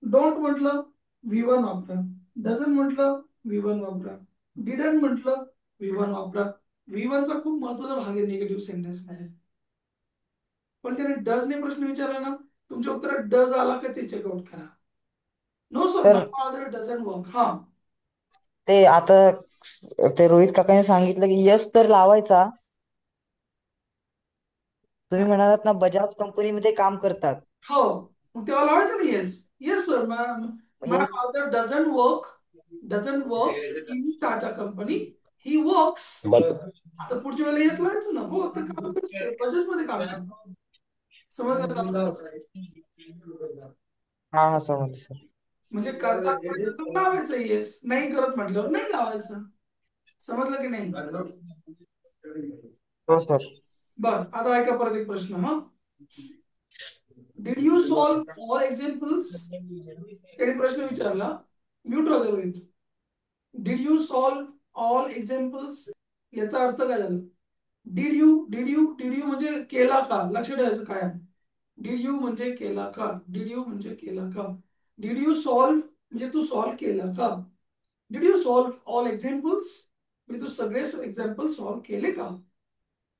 डोंट म्हटलं V1 वापरा, डझन म्हटलं V1 वापरा, डिडंट म्हटलं V1 वापरा. V1 चा खूप महत्वाचा भाग आहे निगेटिव्ह सेंटेन्स मध्ये. पण त्याने डजने प्रश्न विचारला ना, तुमच्या उत्तरात डज आला का ते चेकआउट करा. No sir, my sir father doesn't work. हा, ते आता ते रोहित काकाने सांगितलं की यस तर लावायचा. तुम्ही म्हणालात ना बजाज कंपनीमध्ये काम करतात. हो, मग तेव्हा लावायचं नाही yes. Yes sir, my Yes. Father doesn't work in Tata company, he works. But आता पुढच्या वेळेला येस लावायचं ना. हो, ते काम करते, बजाज मध्ये काम करते. समजलं का? हा हा समजलं सर. म्हणजे करतात म्हणायचं तर लावायचं येस, नाही करत म्हटल्यावर नाही लावायचं. समजलं की नाही? हो सर. बर, आता ऐका परत एक प्रश्न. हा, did you solve all examples? त्याने प्रश्न विचारला. म्यूट राहू दे. Did you solve all examples, याचा अर्थ काय झाला? डिड यू म्हणजे केला का, लक्ष ठेवायचं काय. डिड यू म्हणजे केला का, डिड यू म्हणजे केला का. डिड यू सॉल्व म्हणजे तू सॉल्व केला का. Did you solve all examples म्हणजे तू सगळे एक्झाम्पल सॉल्व केले का.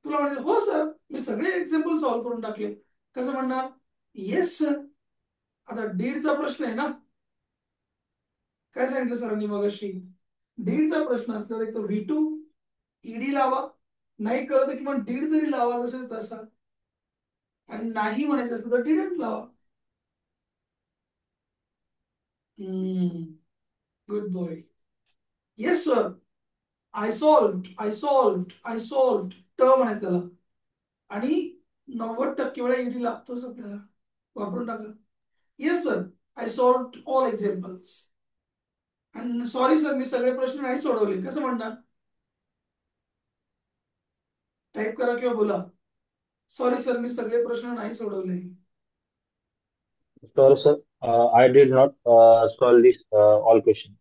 तुला म्हणायचं हो सर, मी सगळे एक्झाम्पल सॉल्व करून टाकले. कसं म्हणणार? Yes sir. आता डीडचा प्रश्न आहे ना. काय सांगितलं सरांनी मगाशी? डीडचा प्रश्न असल्यावर एक तर V2 ईडी लावा, नाही कळत की मग डीड तरी लावा जसं तसा, आणि नाही म्हणायचं असलं तर डिडंट लावा. Good boy. Yes sir, I solved ट म्हणायचं त्याला. आणि 90% वेळा ईडी लागतोच आपल्याला, वापरून टाका. Yes sir, I solved all examples. आणि सॉरी सर, मी सगळे प्रश्न नाही सोडवले. कसं म्हणणार? टाईप करा किंवा बोला. सॉरी सर, मी सगळे प्रश्न नाही सोडवले. sorry, sir, I did not solve this all question.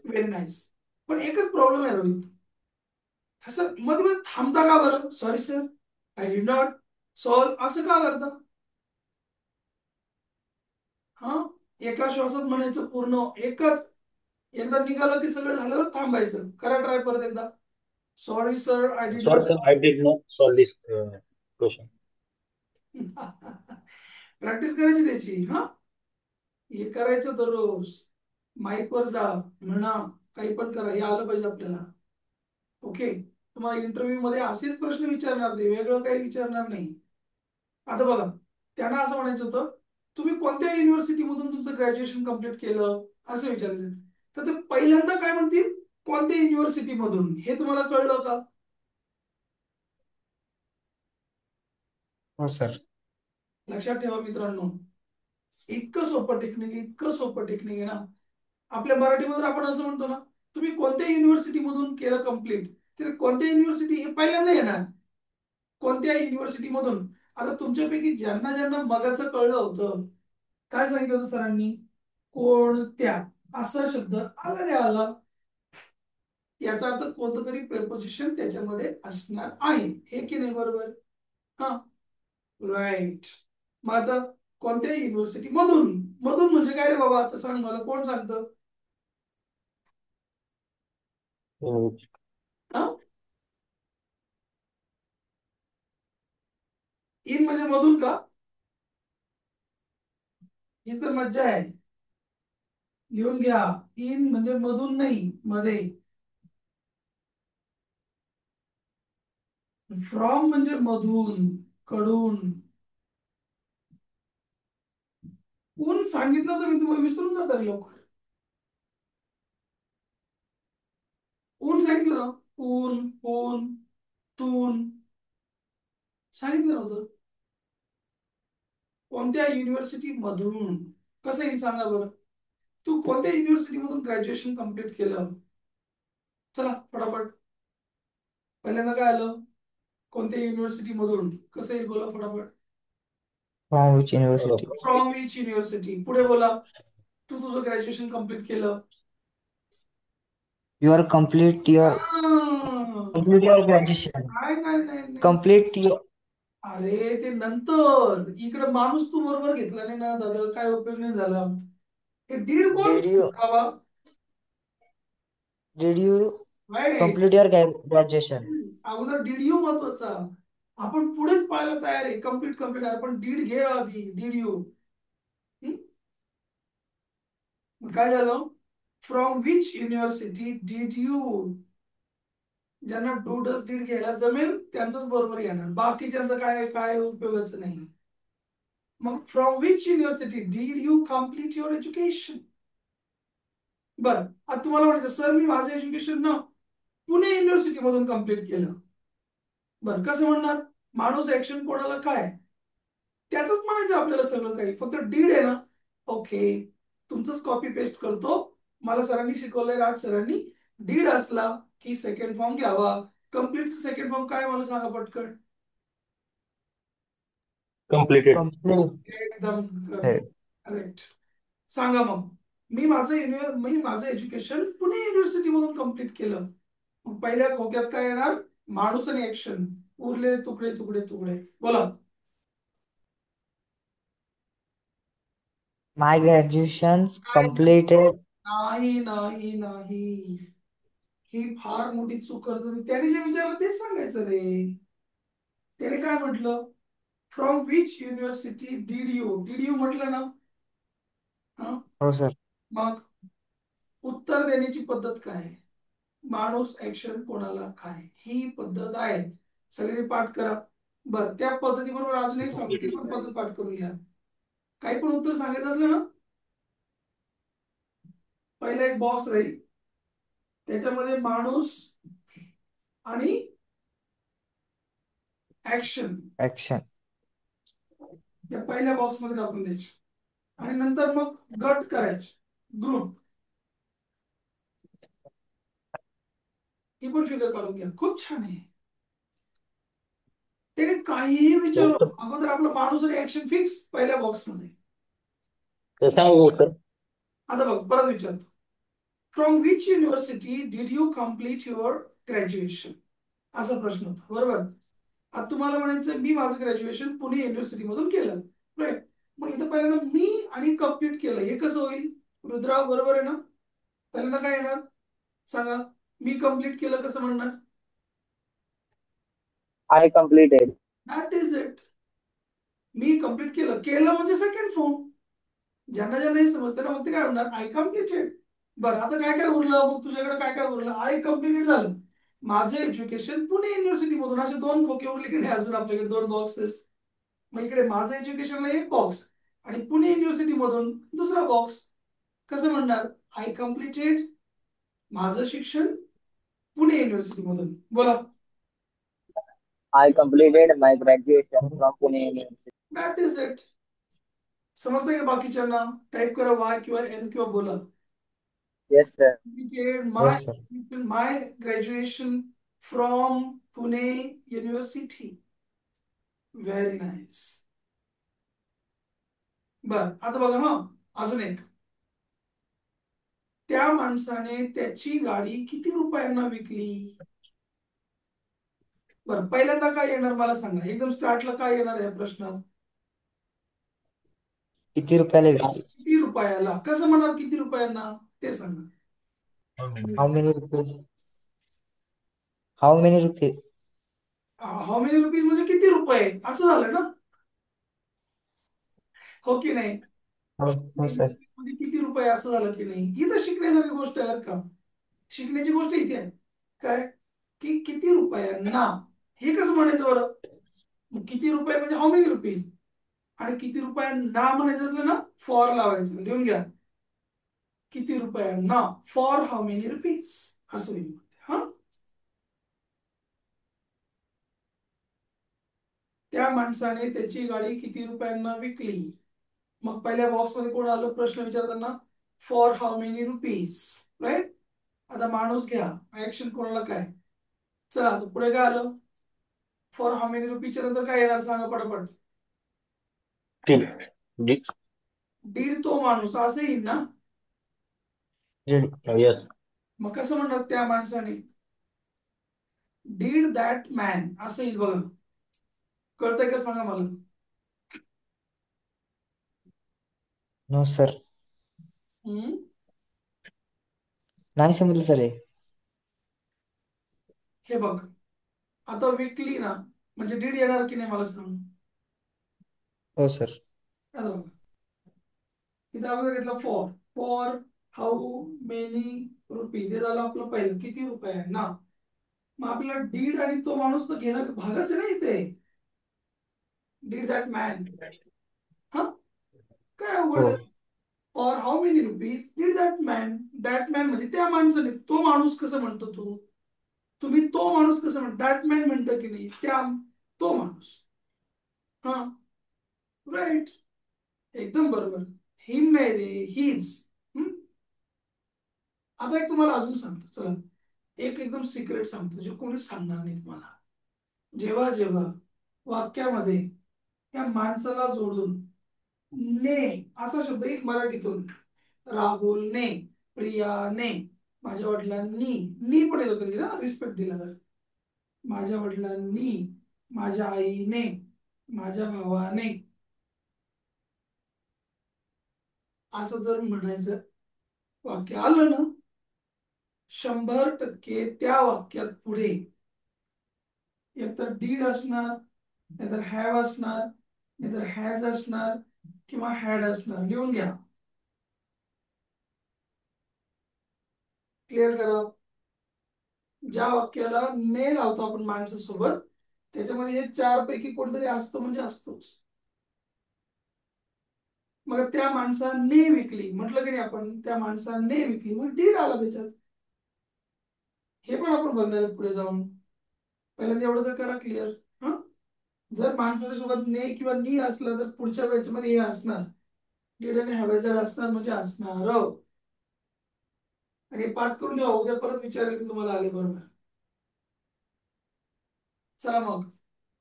Very nice. पण एकच प्रॉब्लेम आहे रोहित. असं मध्ये मध्ये थांबता का बरं? Sorry sir, I did not solve, असं का करता? हा, एका श्वासात म्हणायचं पूर्ण, एकच. एकदा निघालं की सगळं झाल्यावर थांबायचं. करा ट्राय परत एकदा. Sorry sir, I did Sorry, not sir, I did not solve this question. Practice करायची त्याची. हा, हे करायचं दररोज. माईक वर जा, म्हणा, काही पण करा, हे आलं पाहिजे आपल्याला. ओके, तुम्हाला इंटरव्ह्यू मध्ये असेच प्रश्न विचारणार, ते वेगळं काही विचारणार नाही. आता बघा, त्यांना असं म्हणायचं होतं, तुम्ही कोणत्या युनिव्हर्सिटीमधून तुमचं ग्रॅज्युएशन कम्प्लीट केलं, असं विचारायचं. तर ते पहिल्यांदा काय म्हणतील? कोणत्या युनिव्हर्सिटीमधून. हे तुम्हाला कळलं का? हो सर. लक्षात ठेवा मित्रांनो, इतकं सोपं टेक्निक, इतकं सोपं टेक्निक आहे ना. आपल्या मराठीमध्ये आपण असं म्हणतो ना, तुम्ही कोणत्या युनिव्हर्सिटीमधून केलं कम्प्लीट, ते कोणत्या युनिव्हर्सिटी हे पहिल्यांदा येणार. कोणत्या युनिव्हर्सिटीमधून. आता तुमच्यापैकी ज्यांना ज्यांना मगाचं कळलं होतं, काय सांगितलं होतं सरांनी? कोणत्या, असा शब्द आला रे आला, याचा अर्थ कोणतं तरी प्रेपोजिशन त्याच्यामध्ये असणार आहे, हे की नाही? बरोबर. हा, राईट. मग आता कोणत्या युनिव्हर्सिटी मधून, मधून म्हणजे काय रे बाबा, आता सांग मला, कोण सांगतं? Mm, हा, इन म्हणजे मधून का? हीच तर मज्जा आहे. लिहून घ्या. इन म्हणजे मधून नाही, मध्ये. फ्रॉम म्हणजे मधून, कडून. ऊन सांगितलं होतं मी तुम्हाला, विसरून जाता रे लवकर. ऊन सांगितलं ना, ऊन, ऊन, तून. सांगितलं नव्हतं. कोणत्या युनिव्हर्सिटी मधून कसं येईल सांगा बरं. तू कोणत्या युनिव्हर्सिटी मधून ग्रॅज्युएशन कम्प्लीट केलं? चला फटाफट. पहिल्यांदा काय आलं? कोणत्या युनिव्हर्सिटी मधून कसं येईल बोला फटाफट. From which university? From which university. पुढे बोला. तू तुझं ग्रॅज्युएशन कम्प्लीट केलं. You are complete your graduation. नाही नाही नाही नाही. Complete your. अरे ते नंतर इकडे माणूस तू बरोबर घेतला नाही ना दादा, काय उपयोग नाही झाला. हे दीड कोण डिड यू बाबा? Did you Right. Complete your graduation? अगोदर डीड यू महत्वाचा. आपण पुढेच पळायला तयार आहे. कम्प्लीट कम्प्लीट आपण डीड घे आधी. Did you. काय झालं? From which university did you. ज्यांना डू डस डीड घ्यायला जमेल त्यांचंच बरोबर येणार, बाकीच्यांचं काय काय उपयोगाचं नाही. मग from which university did you complete your education? बरं, आता तुम्हाला म्हणायचं सर मी माझं एज्युकेशन ना पुणे युनिव्हर्सिटी मधून कम्प्लीट केलं. बरं, कसं म्हणणार? माणूस ऍक्शन कोणाला काय त्याच म्हणायचं आपल्याला सगळं काही, फक्त डीड आहे ना. ओके, तुमचंच कॉपी पेस्ट करतो. मला सरांनी शिकवलंय राज सरांनी, डीड असला की सेकंड फॉर्म घ्यावा. कम्प्लीटचं सेकंड फॉर्म काय मला सांगा पटकन. कम्प्लिटेड. कम्प्लीट. एकदम करेक्ट. सांगा मग. मी माझं एज्युकेशन पुणे युनिव्हर्सिटी मधून कम्प्लीट केलं. मग पहिल्या खोक्यात काय येणार? माणूस आणि ऍक्शन. उरले तुकडे तुकडे तुकडे. बोला. माय ग्रॅज्युएशन काय? कम्प्लीटेड. नाही नाही नाही, ही फार मोठी चूक करतो मी. त्याने जे विचारलं तेच सांगायचं रे. त्याने काय म्हटलं? From which university did you. Did you म्हटलं ना. हा, हो सर. मग उत्तर देण्याची पद्धत काय आहे? माणूस ऍक्शन कोणाला काय, ही पद्धत आहे. सगळे पाठ करा. बर, त्या पद्धतीबरोबर अजून एक सांगतो, ती पण पद्धत पाठ करून घ्या. काही पण उत्तर सांगायचं असलं ना, पहिला एक बॉक्स राहील, त्याच्यामध्ये माणूस आणि ऍक्शन ऍक्शन. या पहिल्या बॉक्स मध्ये टाकून द्यायचे. आणि नंतर मग गट करायचे, ग्रुप. ही पण फिगर काढून घ्या, खूप छान आहे. त्याने काहीही विचारू, उत्तर अगोदर आपला माणूस आणि ऍक्शन फिक्स पहिल्या बॉक्स मध्ये. ते सांगू उत्तर. आता बघ, परत विचारतो. From which university did you complete your graduation, असा प्रश्न होता, बरोबर. आता तुम्हाला म्हणायचं मी माझं ग्रॅज्युएशन पुणे युनिव्हर्सिटी मधून केलं, राईट. मग इथं पहिल्यांदा मी आणि कम्प्लीट केलं हे कसं होईल? रुद्रा बरोबर आहे ना? पहिल्यांदा काय येणार सांगा? मी कम्प्लीट केलं कसं म्हणणार? I completed. That is it. Me complete केलं, केलं म्हणजे सेकंड फॉर्म. ज्यांना ज्यांना हे समजतं ना, मग ते काय म्हणणार? I completed. बरं, आता काय काय उरलं मग तुझ्याकडे? काय काय उरलं? आय कम्प्लीटेड झालं. माझं एज्युकेशन पुणे युनिव्हर्सिटी मधून. असे दोन खोके उरले की नाही अजून आपल्याकडे? दोन बॉक्सेस. मग इकडे माझं एज्युकेशनला एक बॉक्स आणि पुणे युनिव्हर्सिटी मधून दुसरा बॉक्स. कसं म्हणणार? आय कम्प्लीटेड माझं शिक्षण पुणे युनिव्हर्सिटी मधून. बोला. I completed my graduation from Pune university. That is it. समजतंय का बाकीच्यांना? टाईप करा वाय किंवा एन किंवा बोला. Yes sir. My yes sir. my graduation from Pune University. Very nice. बर, आता बघा हा, अजून एक. त्या माणसाने त्याची गाडी किती रुपयांना विकली? बर, पहिल्यांदा काय येणार मला सांगा, एकदम स्टार्टला काय येणार या प्रश्नात? किती रुपयाला विकली? किती रुपयाला. कसं म्हणणार किती रुपयांना ते सांगा. How many rupees? How many rupees? How many rupees म्हणजे किती रुपये असं झालं ना, हो की नाही? हो सर. म्हणजे किती रुपये असं झालं की नाही? ही तर शिकण्यासारखी गोष्ट आहे बरं का. शिकण्याची गोष्ट इथे आहे. काय की किती रुपयांना, हे कसं म्हणायचं बरं? मग किती रुपये म्हणजे हाऊ मेनी रुपीज. आणि किती रुपयांना म्हणायचं असलं ना, फॉर लावायचं. लिहून घ्या, किती रुपयांना, फॉर हाऊ मेनी रुपीज असं होईल. हा, त्या माणसाने त्याची गाडी किती रुपयांना विकली. मग पहिल्या बॉक्स मध्ये कोण आलं प्रश्न विचारताना, for how many rupees, right. आता माणूस घ्या, ऍक्शन कोणाला काय. चला आता पुढे काय आलं, फॉर हाऊ मेनी रुपीजच्या नंतर काय येणार सांगा पटापट. did did डीड तो माणूस असं येईल ना. yes मग कसं म्हणतात त्या माणसाने, डीड दॅट मॅन असं येईल बघा. कळतंय का सांगा मला. नो सर, हम्म? नाही समजलं सर हे. हे बघ, आता विकली ना म्हणजे डीड येणार की नाही मला सांग. हो सर. आता बघा, इथं अगोदर घेतलं for, for how many rupees, हे झालं आपलं पहिलं किती रुपये आहे ना. मग आपल्याला डीड आणि तो माणूस तर घेणं भागच आहे ना इथे. डीड दॅट मॅन, हा काय अवघड हो आहे. For how many rupees did that man. That man म्हणजे त्या माणसाने, तो माणूस कसं म्हणतो तू, तुम्ही तो माणूस कसं म्हणतो, दॅट मॅन म्हणतं की नाही, त्या तो माणूस. हा राईट, एकदम बरोबर. हिम नाही रे, हीज. आता एक तुम्हाला अजून सांगतो, चला एक एकदम सिक्रेट सांगतो जे कोणीच सांगणार नाही तुम्हाला. जेव्हा जेव्हा वाक्यामध्ये त्या माणसाला जोडून ने असा शब्द येईल मराठीतून, राहुलने, प्रियाने, माझ्या वडिलांनी, नी पण येतो कधी ना रिस्पेक्ट दिला तर, माझ्या वडिलांनी, माझ्या आईने, माझ्या भावाने, असं जर म्हणायचं वाक्य आलं ना, 100% त्या वाक्यात पुढे एकतर डीड असणार, नाहीतर हॅव असणार, नाहीतर हॅज असणार, किंवा हॅड असणार. लिहून घ्या, क्लिअर करा. ज्या वाक्याला ने लावतो आपण माणसासोबत, त्याच्यामध्ये हे चार पैकी कोणतरी असतं म्हणजे असतोच. मग त्या माणसाने विकली म्हटलं की नाही आपण, त्या माणसाने विकली मग डीड आला त्याच्यात. हे पण आपण बघणार आहे पुढे जाऊन. पहिल्यांदा एवढं तर करा क्लिअर. हा, जर माणसाच्या सोबत ने किंवा नी असलं तर पुढच्या मध्ये हे असणार, डीड आणि हॅवेझड असणार म्हणजे असणार. आणि हे पाठ करून ठेवा, उद्या परत विचारेल मी तुम्हाला आले बरोबर. चला मग,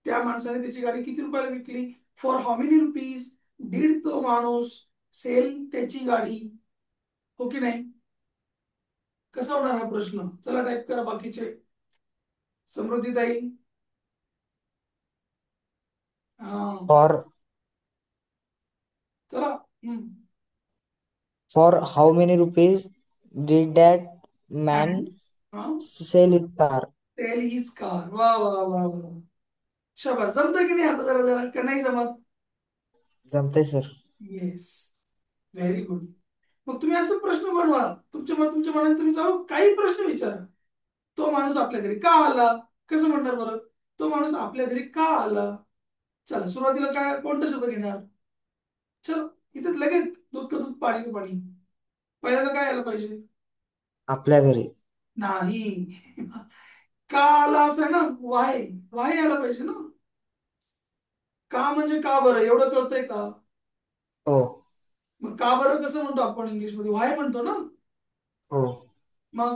त्या माणसाने त्याची गाडी किती रुपयाला विकली, for how many rupees did तो माणूस सेल त्याची गाडी, हो की नाही. कसा होणार हा प्रश्न, चला टाईप करा बाकीचे. समृद्धीताई, हा फॉर चला. For how many rupees did that man man sell his car. Sell his car. वा वा वा वा, शाबास. जमतं की नाही आता जरा जरा, का नाही जमत. जमतंय सर. Yes, very good. मग तुम्ही असं प्रश्न बनवा, तुमच्या मनात तुम्ही जाऊ काही प्रश्न विचारा. तो माणूस आपल्या घरी का आला, कसं म्हणणार बरं, तो माणूस आपल्या घरी का आला. चला सुरुवातीला काय कोणता शब्द घेणार. चलो इथे लगेच दूध का दूध पाणी का पाणी. पहिल्यांदा काय आलं पाहिजे, आपल्या घरी. नाही. का आला असं आहे ना, वाय, वाय आला पाहिजे ना. का म्हणजे का बरं, एवढं कळतंय का. हो मग का बरं कसं म्हणतो आपण इंग्लिश मध्ये, व्हाय म्हणतो ना. हो मग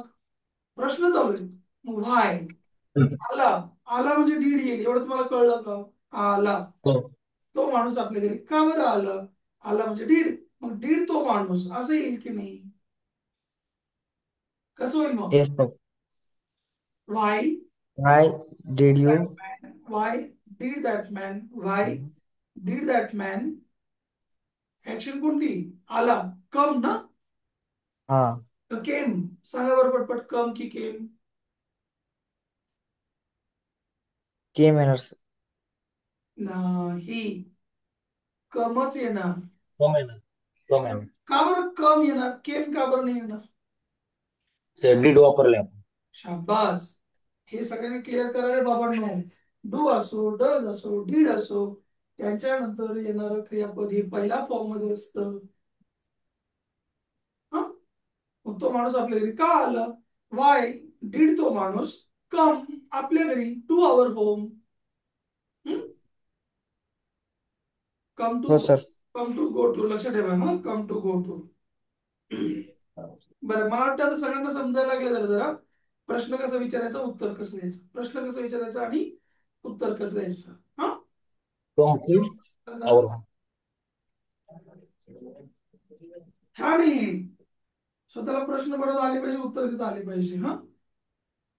प्रश्न चालू आहे, मग व्हाय हम्म. आला. आला म्हणजे डीड येईल, एवढं तुम्हाला कळलं का. आला, हो तो माणूस आपल्या घरी का बरं आला. आला म्हणजे डीड, मग डीड तो माणूस असं येईल की नाही. कसं होईल मग, yes sir. Why why did you. that man, why did that man, why did that man, action कोणती, आला, कम ना. हा केम, सांगा बरं पटपट, कम की केम. केम येणार सर. नाही, कमच येणार. तो मॅम तो मॅम का बरं कम येणार, केम का बरं नाही येणार. सर did वापरले आपण. शाबास, हे सगळ्यांनी क्लिअर करा रे बाबांनो. डू असो, डज असो, डीड असो, त्यांच्यानंतर येणारं क्रियापद हे पहिल्या फॉर्म मध्ये असतं. हा, मग तो माणूस आपल्या घरी का आला, वाय डीड तो माणूस कम आपल्या घरी, to our home. Come to हो sir. Come to go to लक्षात ठेवा हा, कम टू गो टू. बरं, मला वाटतं आता सगळ्यांना समजायला लागलं जरा जरा. प्रश्न कसा विचारायचा, उत्तर कसं द्यायचं, प्रश्न कसं विचारायचं आणि उत्तर कसं द्यायचं. हा, complete आता our छान आहे. स्वतःला प्रश्न बनवता आले पाहिजे, उत्तर देता आले पाहिजे. हा,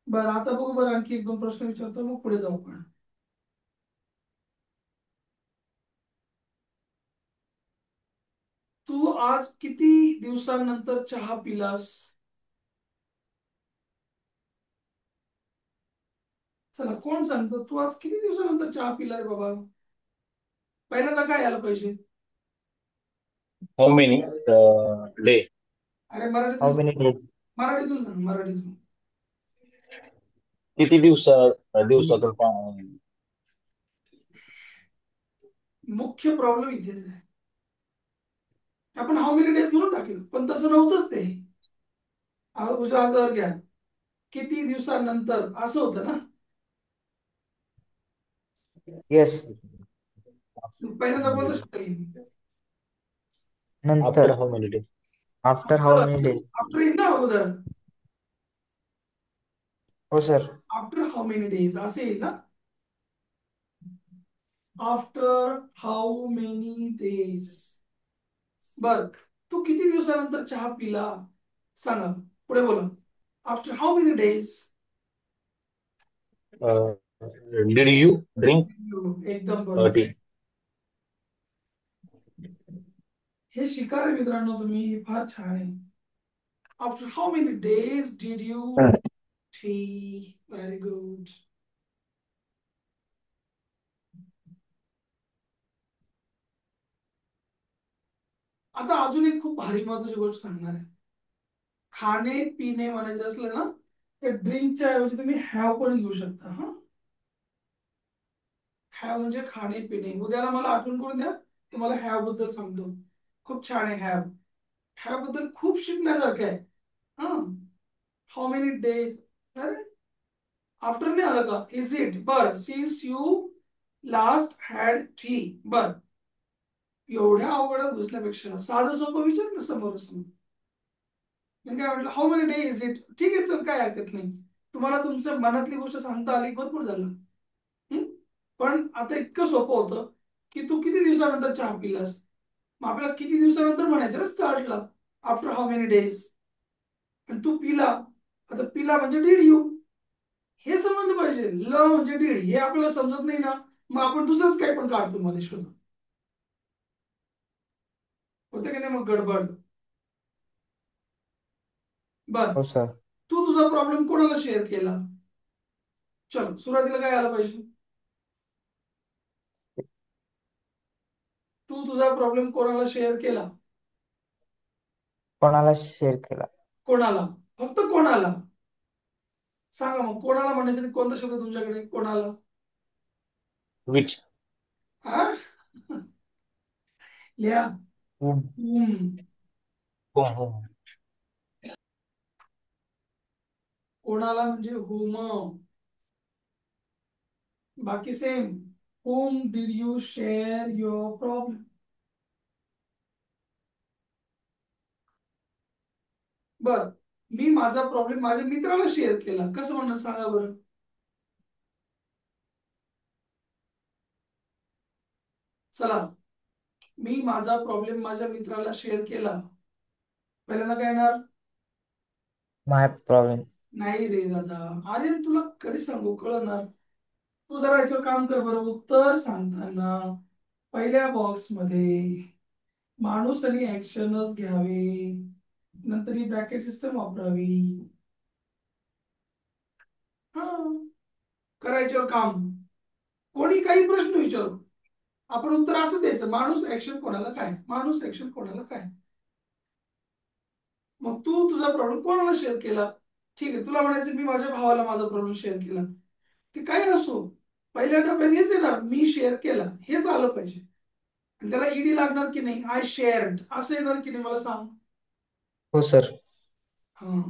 बरं आता बघू. बरं, आणखी एक दोन प्रश्न विचारतो, मग पुढे जाऊ आपण. तू आज किती दिवसांनंतर चहा पिलास? चला, कोण सांगतो तू आज किती दिवसानंतर चहा पिला रे बाबा? पहिल्यांदा काय आलं पाहिजे? how many day अरे मराठीतून हाऊ सांग. Many days? मराठीतून सांग, मराठीतून. किती दिवसातून मुख्य प्रॉब्लेम इथेच आहे. आपण हाऊ मेनी डेज म्हणून टाकलं, पण तसं नव्हतंच ते. तुझ्या हातावर घ्या, किती दिवसानंतर असं होतं ना. येस. पहिल्यांदा कोणता शब्द येईल? after नंतर. how many days after how many days? After येईल ना अगोदर. हो sir. After how many days असे येईल ना. After how many days. बर, तू किती दिवसानंतर चहा पिला सांगा, पुढे बोला. After how many days. uh, did you drink एकदम बरोबर. tea हे शिका रे मित्रांनो तुम्ही, हे फार छान आहे. After how many days did U T. Very good. आता अजून एक खूप भारी महत्वाची गोष्ट सांगणार आहे. खाणे पिणे म्हणायचं असलं ना, तर ड्रिंकच्या ऐवजी तुम्ही हॅव पण घेऊ शकता. हा, हॅव म्हणजे खाणे पिणे. उद्याला मला आठवण करून द्या, तुम्हाला हॅव बद्दल सांगतो. खूप छान आहे हॅव. हॅव बद्दल खूप शिकण्यासारखं आहे. हा, हाऊ मेनी डेज. अरे, आफ्टर नाही आलं का? Is it. बर, since you last had tea. बर, एवढ्या अवघडात घुसण्यापेक्षा साधं सोपं विचार ना समोरासमोर. मी काय म्हटलं, how many day is it. ठीक आहे, चल, काय हरकत नाही. तुम्हाला तुमच्या मनातली गोष्ट सांगता आली, भरपूर झालं. हम्म? पण आता इतकं सोपं होतं की तू किती दिवसानंतर चहा पिलास. मग आपल्याला किती दिवसानंतर म्हणायचं ना स्टार्टला, आफ्टर हाऊ मेनी डेज. आणि तू पिला, आता पिला म्हणजे डीड यू. हे समजलं पाहिजे. ल म्हणजे डीड हे आपल्याला समजत नाही ना, मग आपण दुसरंच काही पण काढतो मध्ये शोध. होते की नाही मग गडबड. बर, हो सर. तू तुझा प्रॉब्लेम कोणाला शेअर केला? चलो, सुरुवातीला काय आलं पाहिजे? तू तुझा प्रॉब्लेम कोणाला शेअर केला? कोणाला शेअर केला? कोणाला, फक्त कोणाला. सांगा मग, कोणाला म्हणण्यासाठी कोणता शब्द तुमच्याकडे? कोणाला. which हा, लिहा. Whom? whom कोणाला म्हणजे हुम. बाकी same. Hmm did you share your problem? बर, मी माझा प्रॉब्लेम माझ्या मित्राला शेअर केला, कसं म्हणणार सांगा बरं. चला, मी माझा प्रॉब्लेम माझ्या मित्राला शेअर केला. पहिल्यांदा काय येणार? माय प्रॉब्लेम. नाही रे दादा, अरे तुला कधी सांगू, कळणार. तू जरा याच्यावर काम कर बरं. उत्तर सांगताना पहिल्या बॉक्स मध्ये माणूस आणि ऍक्शनच घ्यावे, नंतर ही ब्रॅकेट सिस्टम वापरावी. हा, करायच्यावर काम. कोणी काही प्रश्न विचारू, आपण उत्तर असं द्यायचं, माणूस ऍक्शन कोणाला काय, माणूस ऍक्शन कोणाला काय. मग तू तुझा प्रॉब्लेम कोणाला शेअर केला? ठीक आहे, तुला म्हणायचं मी माझ्या भावाला माझा प्रॉब्लेम शेअर केला. ते काही असो, पहिल्या टप्प्यात हेच येणार, मी शेअर केला, हेच आलं पाहिजे. आणि त्याला ईडी लागणार की नाही? आय शेअर्ड असं येणार की नाही मला सांग. हो सर. हा,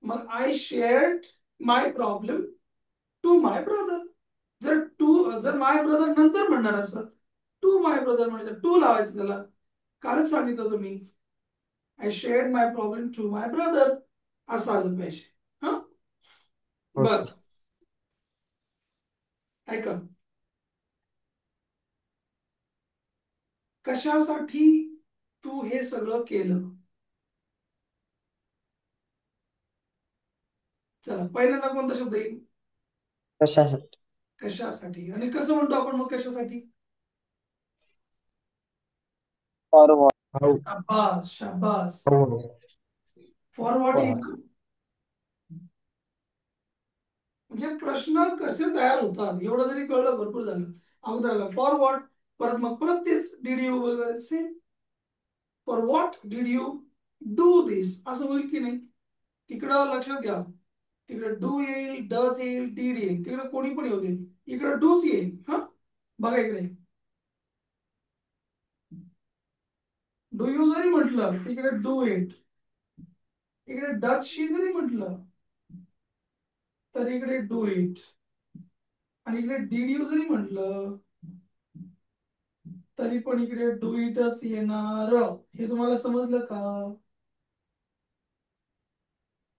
मग I shared my problem to my brother. जर माय ब्रदर नंतर म्हणणार असं, टू माय ब्रदर म्हणायचं, टू लावायचं त्याला. कालच सांगितलं तुम्ही, I shared my problem to my brother, असं आलं पाहिजे. हा, हो बर, सर. ऐका. कशासाठी तू हे सगळं केलं? चला, पहिल्यांदा कोणता शब्द येईल? कशासाठी? कशासाठी. आणि कसं म्हणतो आपण मग कशासाठी? For what. हो शाबास, शाबास. हो फॉर व्हॉट फॉर. येईल? म्हणजे प्रश्न कसे तयार होतात एवढं जरी कळलं भरपूर झालं. अगोदर आला फॉर व्हॉट, परत मग परत तेच डीड यू वगैरे same. For what did you do this, असं होईल की नाही? तिकडं लक्षात घ्या, तिकडे डू येईल, डज येईल, डीड येईल, तिकडे कोणी पण येऊ दे, इकडे डूच येईल. हा, बघा इकडे, डू यू जरी म्हटलं तिकडे डू इट, इकडे डच शी जरी म्हटलं तर इकडे डू इट, आणि इकडे डीड यू जरी म्हटलं तरी पण इकडे डू इटच येणार. हे तुम्हाला समजलं का?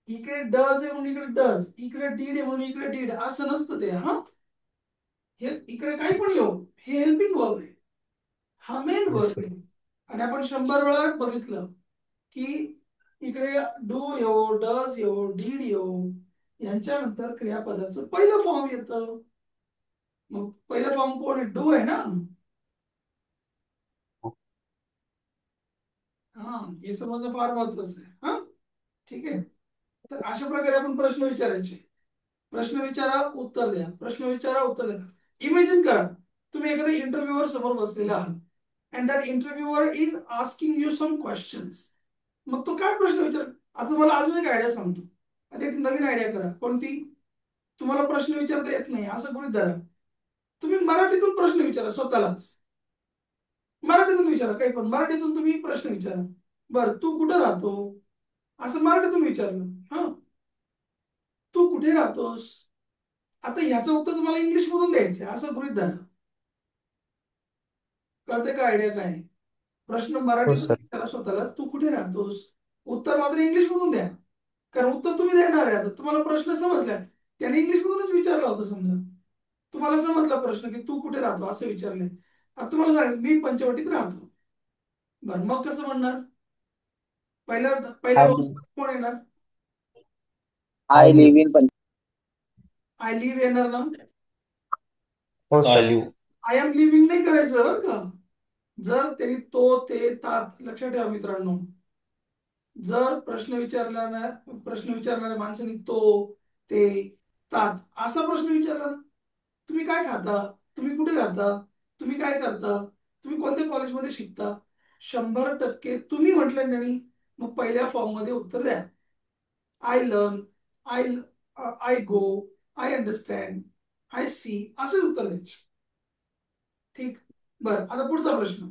इकडे डज आहे म्हणून इकडे डज, इकडे डीड आहे म्हणून इकडे डीड, असं नसतं ते. हा, हे इकडे काही पण येऊ, हे हेल्पिंग वर्ब आहे, हा मेन Yes, वर्ब sir. आहे. आणि आपण 100 वेळा बघितलं की इकडे डू येऊ, डज येऊ, डीड येऊ, यांच्यानंतर क्रियापदाचं पहिलं फॉर्म येतं. मग पहिलं फॉर्म कोण आहे? डू आहे ना. हा, हे समजणं फार महत्वाचं आहे. हा, ठीक आहे. तर अशा प्रकारे आपण प्रश्न विचारायचे. प्रश्न विचारा, उत्तर द्या, प्रश्न विचारा, उत्तर द्या. इमेजिन करा, तुम्ही एखाद्या इंटरव्ह्यूवर समोर बसलेला आहात, and that interviewer is asking you some questions. मग तो काय प्रश्न विचार? आता मला अजून एक आयडिया सांगतो. आता एक नवीन आयडिया करा. कोणती? तुम्हाला प्रश्न विचारता येत नाही असं गृहीत धरा, तुम्ही मराठीतून प्रश्न विचारा स्वतःलाच. मराठीतून विचारा, काही पण मराठीतून तुम्ही प्रश्न विचारा. बर, तू कुठं राहतो? असं मराठीतून विचारलं. हा, तू कुठे राहतोस? आता ह्याचं उत्तर तुम्हाला इंग्लिश मधून द्यायचंय असं गृहीत धरा. कळते का आयडिया काय आहे? प्रश्न हो मराठीतून सर. विचारा स्वतःला, तू कुठे राहतोस, उत्तर मात्र इंग्लिश मधून द्या. कारण उत्तर तुम्ही देणार आहे. आता तुम्हाला प्रश्न समजला, त्याने इंग्लिश मधूनच विचारला होता. समजा तुम्हाला समजला प्रश्न की तू कुठे राहतो असं विचारले, आता तुम्हाला सांग मी पंचवटीत राहतो. बरं, मग कसं म्हणणार? पहिल्या पहिल्या आय लिव्ह. अवस्थेत कोण येणार? I I live. Live in punch. I live येणार ना. हो I sir. Live. I am living नाही करायचं बरं का. जर त्यांनी तो, ते, तात, लक्षात ठेवा मित्रांनो. जर प्रश्न विचारणाऱ्या माणसाने तो, ते, तात असा प्रश्न विचारला ना, तुम्ही काय खाता, तुम्ही कुठे राहता, तुम्ही काय करता, तुम्ही कोणत्या कॉलेजमध्ये शिकता, 100% तुम्ही म्हटलं त्यांनी, मग पहिल्या फॉर्म मध्ये उत्तर द्या. I learn, I I go, I understand, I see, असं उत्तर द्यायचे. ठीक. बर, आता पुढचा प्रश्न.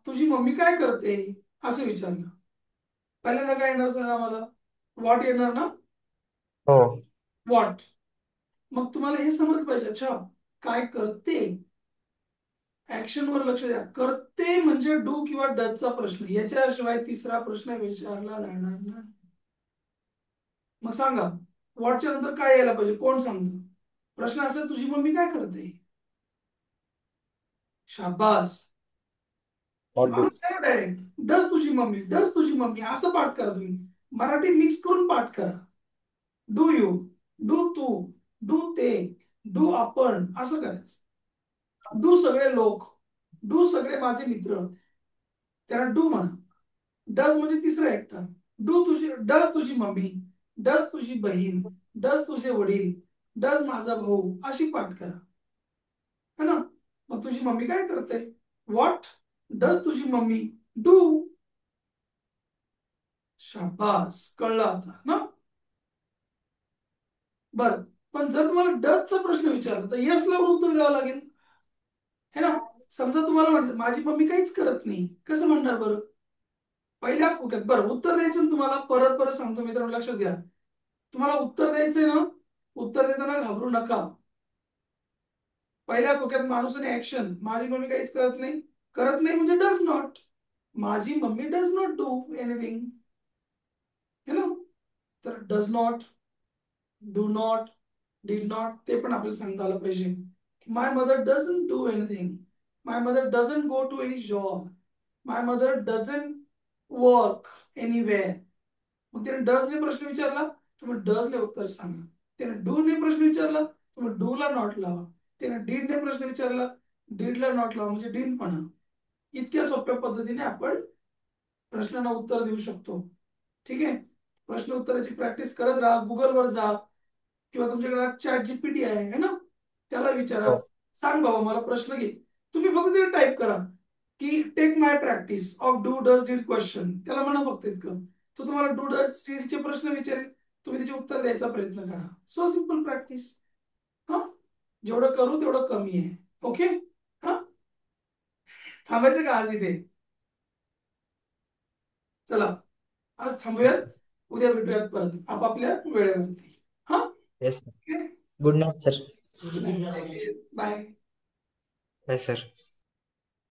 तुझी मम्मी काय करते असं विचारलं. पहिल्यांदा काय येणार सांगा मला? व्हॉट येणार ना. हो व्हॉट. मग तुम्हाला हे समजलं पाहिजे, अच्छा काय करते, ऍक्शन वर लक्ष द्या. करते म्हणजे डू किंवा डजचा प्रश्न, याच्याशिवाय तिसरा प्रश्न विचारला जाणार नाही. मग सांगा, व्हॉटच्या नंतर काय यायला पाहिजे? कोण सांगतं? प्रश्न असा, तुझी मम्मी काय करते. शाबास. Not do. माणूस काय डायरेक्ट डस तुझी मम्मी, डस तुझी मम्मी असं पाठ करा. तुम्ही मराठी मिक्स करून पाठ करा. डू यू, डू तू, डू ते, डू आपण, असं करायचं. डू सगळे लोक, डू सगळे माझे मित्र, त्याला डू म्हणा. डज म्हणजे तिसरा एकटा. डज तुझी मम्मी, डज तुझी बहीण, डज तुझे वडील, डज माझा भाऊ, अशी पाठ करा. है ना. मग तुझी मम्मी काय करते? व्हॉट डज तुझी मम्मी डू. शाबास, कळलं आता ना. बर, पण जर तुम्हाला डचचा प्रश्न विचारला तर येस लावून उत्तर द्यावं लागेल, है ना. समजा तुम्हाला म्हणायचं माझी मम्मी काहीच करत नाही, कसं म्हणणार बरं? पहिल्या ओक्यात बरं उत्तर द्यायचं ना तुम्हाला. परत परत सांगतो मित्रांनो, लक्षात घ्या. तुम्हाला उत्तर द्यायचंय ना, उत्तर देताना घाबरू नका. पहिल्या खोक्यात माणूस आणि ऍक्शन. माझी मम्मी काहीच करत नाही. करत नाही म्हणजे डज नॉट. माझी mummy does not do anything, है ना. तर does not, do not, did not ते पण आपल्याला सांगता आलं पाहिजे. My mother doesn't do anything, my mother doesn't go to any job, my mother doesn't work anywhere. मग त्याने डजने प्रश्न विचारला, तुम्ही डजने उत्तर सांगा. त्याने डूने प्रश्न विचारला, तुम्ही डूला नॉट लावा. त्याने डीडने प्रश्न विचारला, डीडला नॉट लावा, म्हणजे डीड म्हणा. इतक्या सोप्या पद्धतीने आपण प्रश्नांना उत्तर देऊ शकतो. ठीक आहे. प्रश्न उत्तराची प्रॅक्टिस करत राहा. गुगलवर जा किंवा तुमच्याकडे चॅट जीपीटी आहे है ना, त्याला विचारा. हो. सांग बाबा मला प्रश्न घे. तुम्ही फक्त तिथे टाईप करा की take my practice of do does did question. त्याला म्हणा फक्त इतकं. तो तुम्हाला डू डज डीडचे प्रश्न विचारेल, तुम्ही त्याचे उत्तर द्यायचा प्रयत्न करा. So simple practice. हा, जेवढं करू तेवढं कमी आहे. ओके. हा, थांबायचं का आज इथे? चला आज येस थांबूयात. सर. उद्या भेटूयात परत आपापल्या वेळेवरती. हा. Yes sir. Good night sir. Good night. Take care. Bye. Bye sir.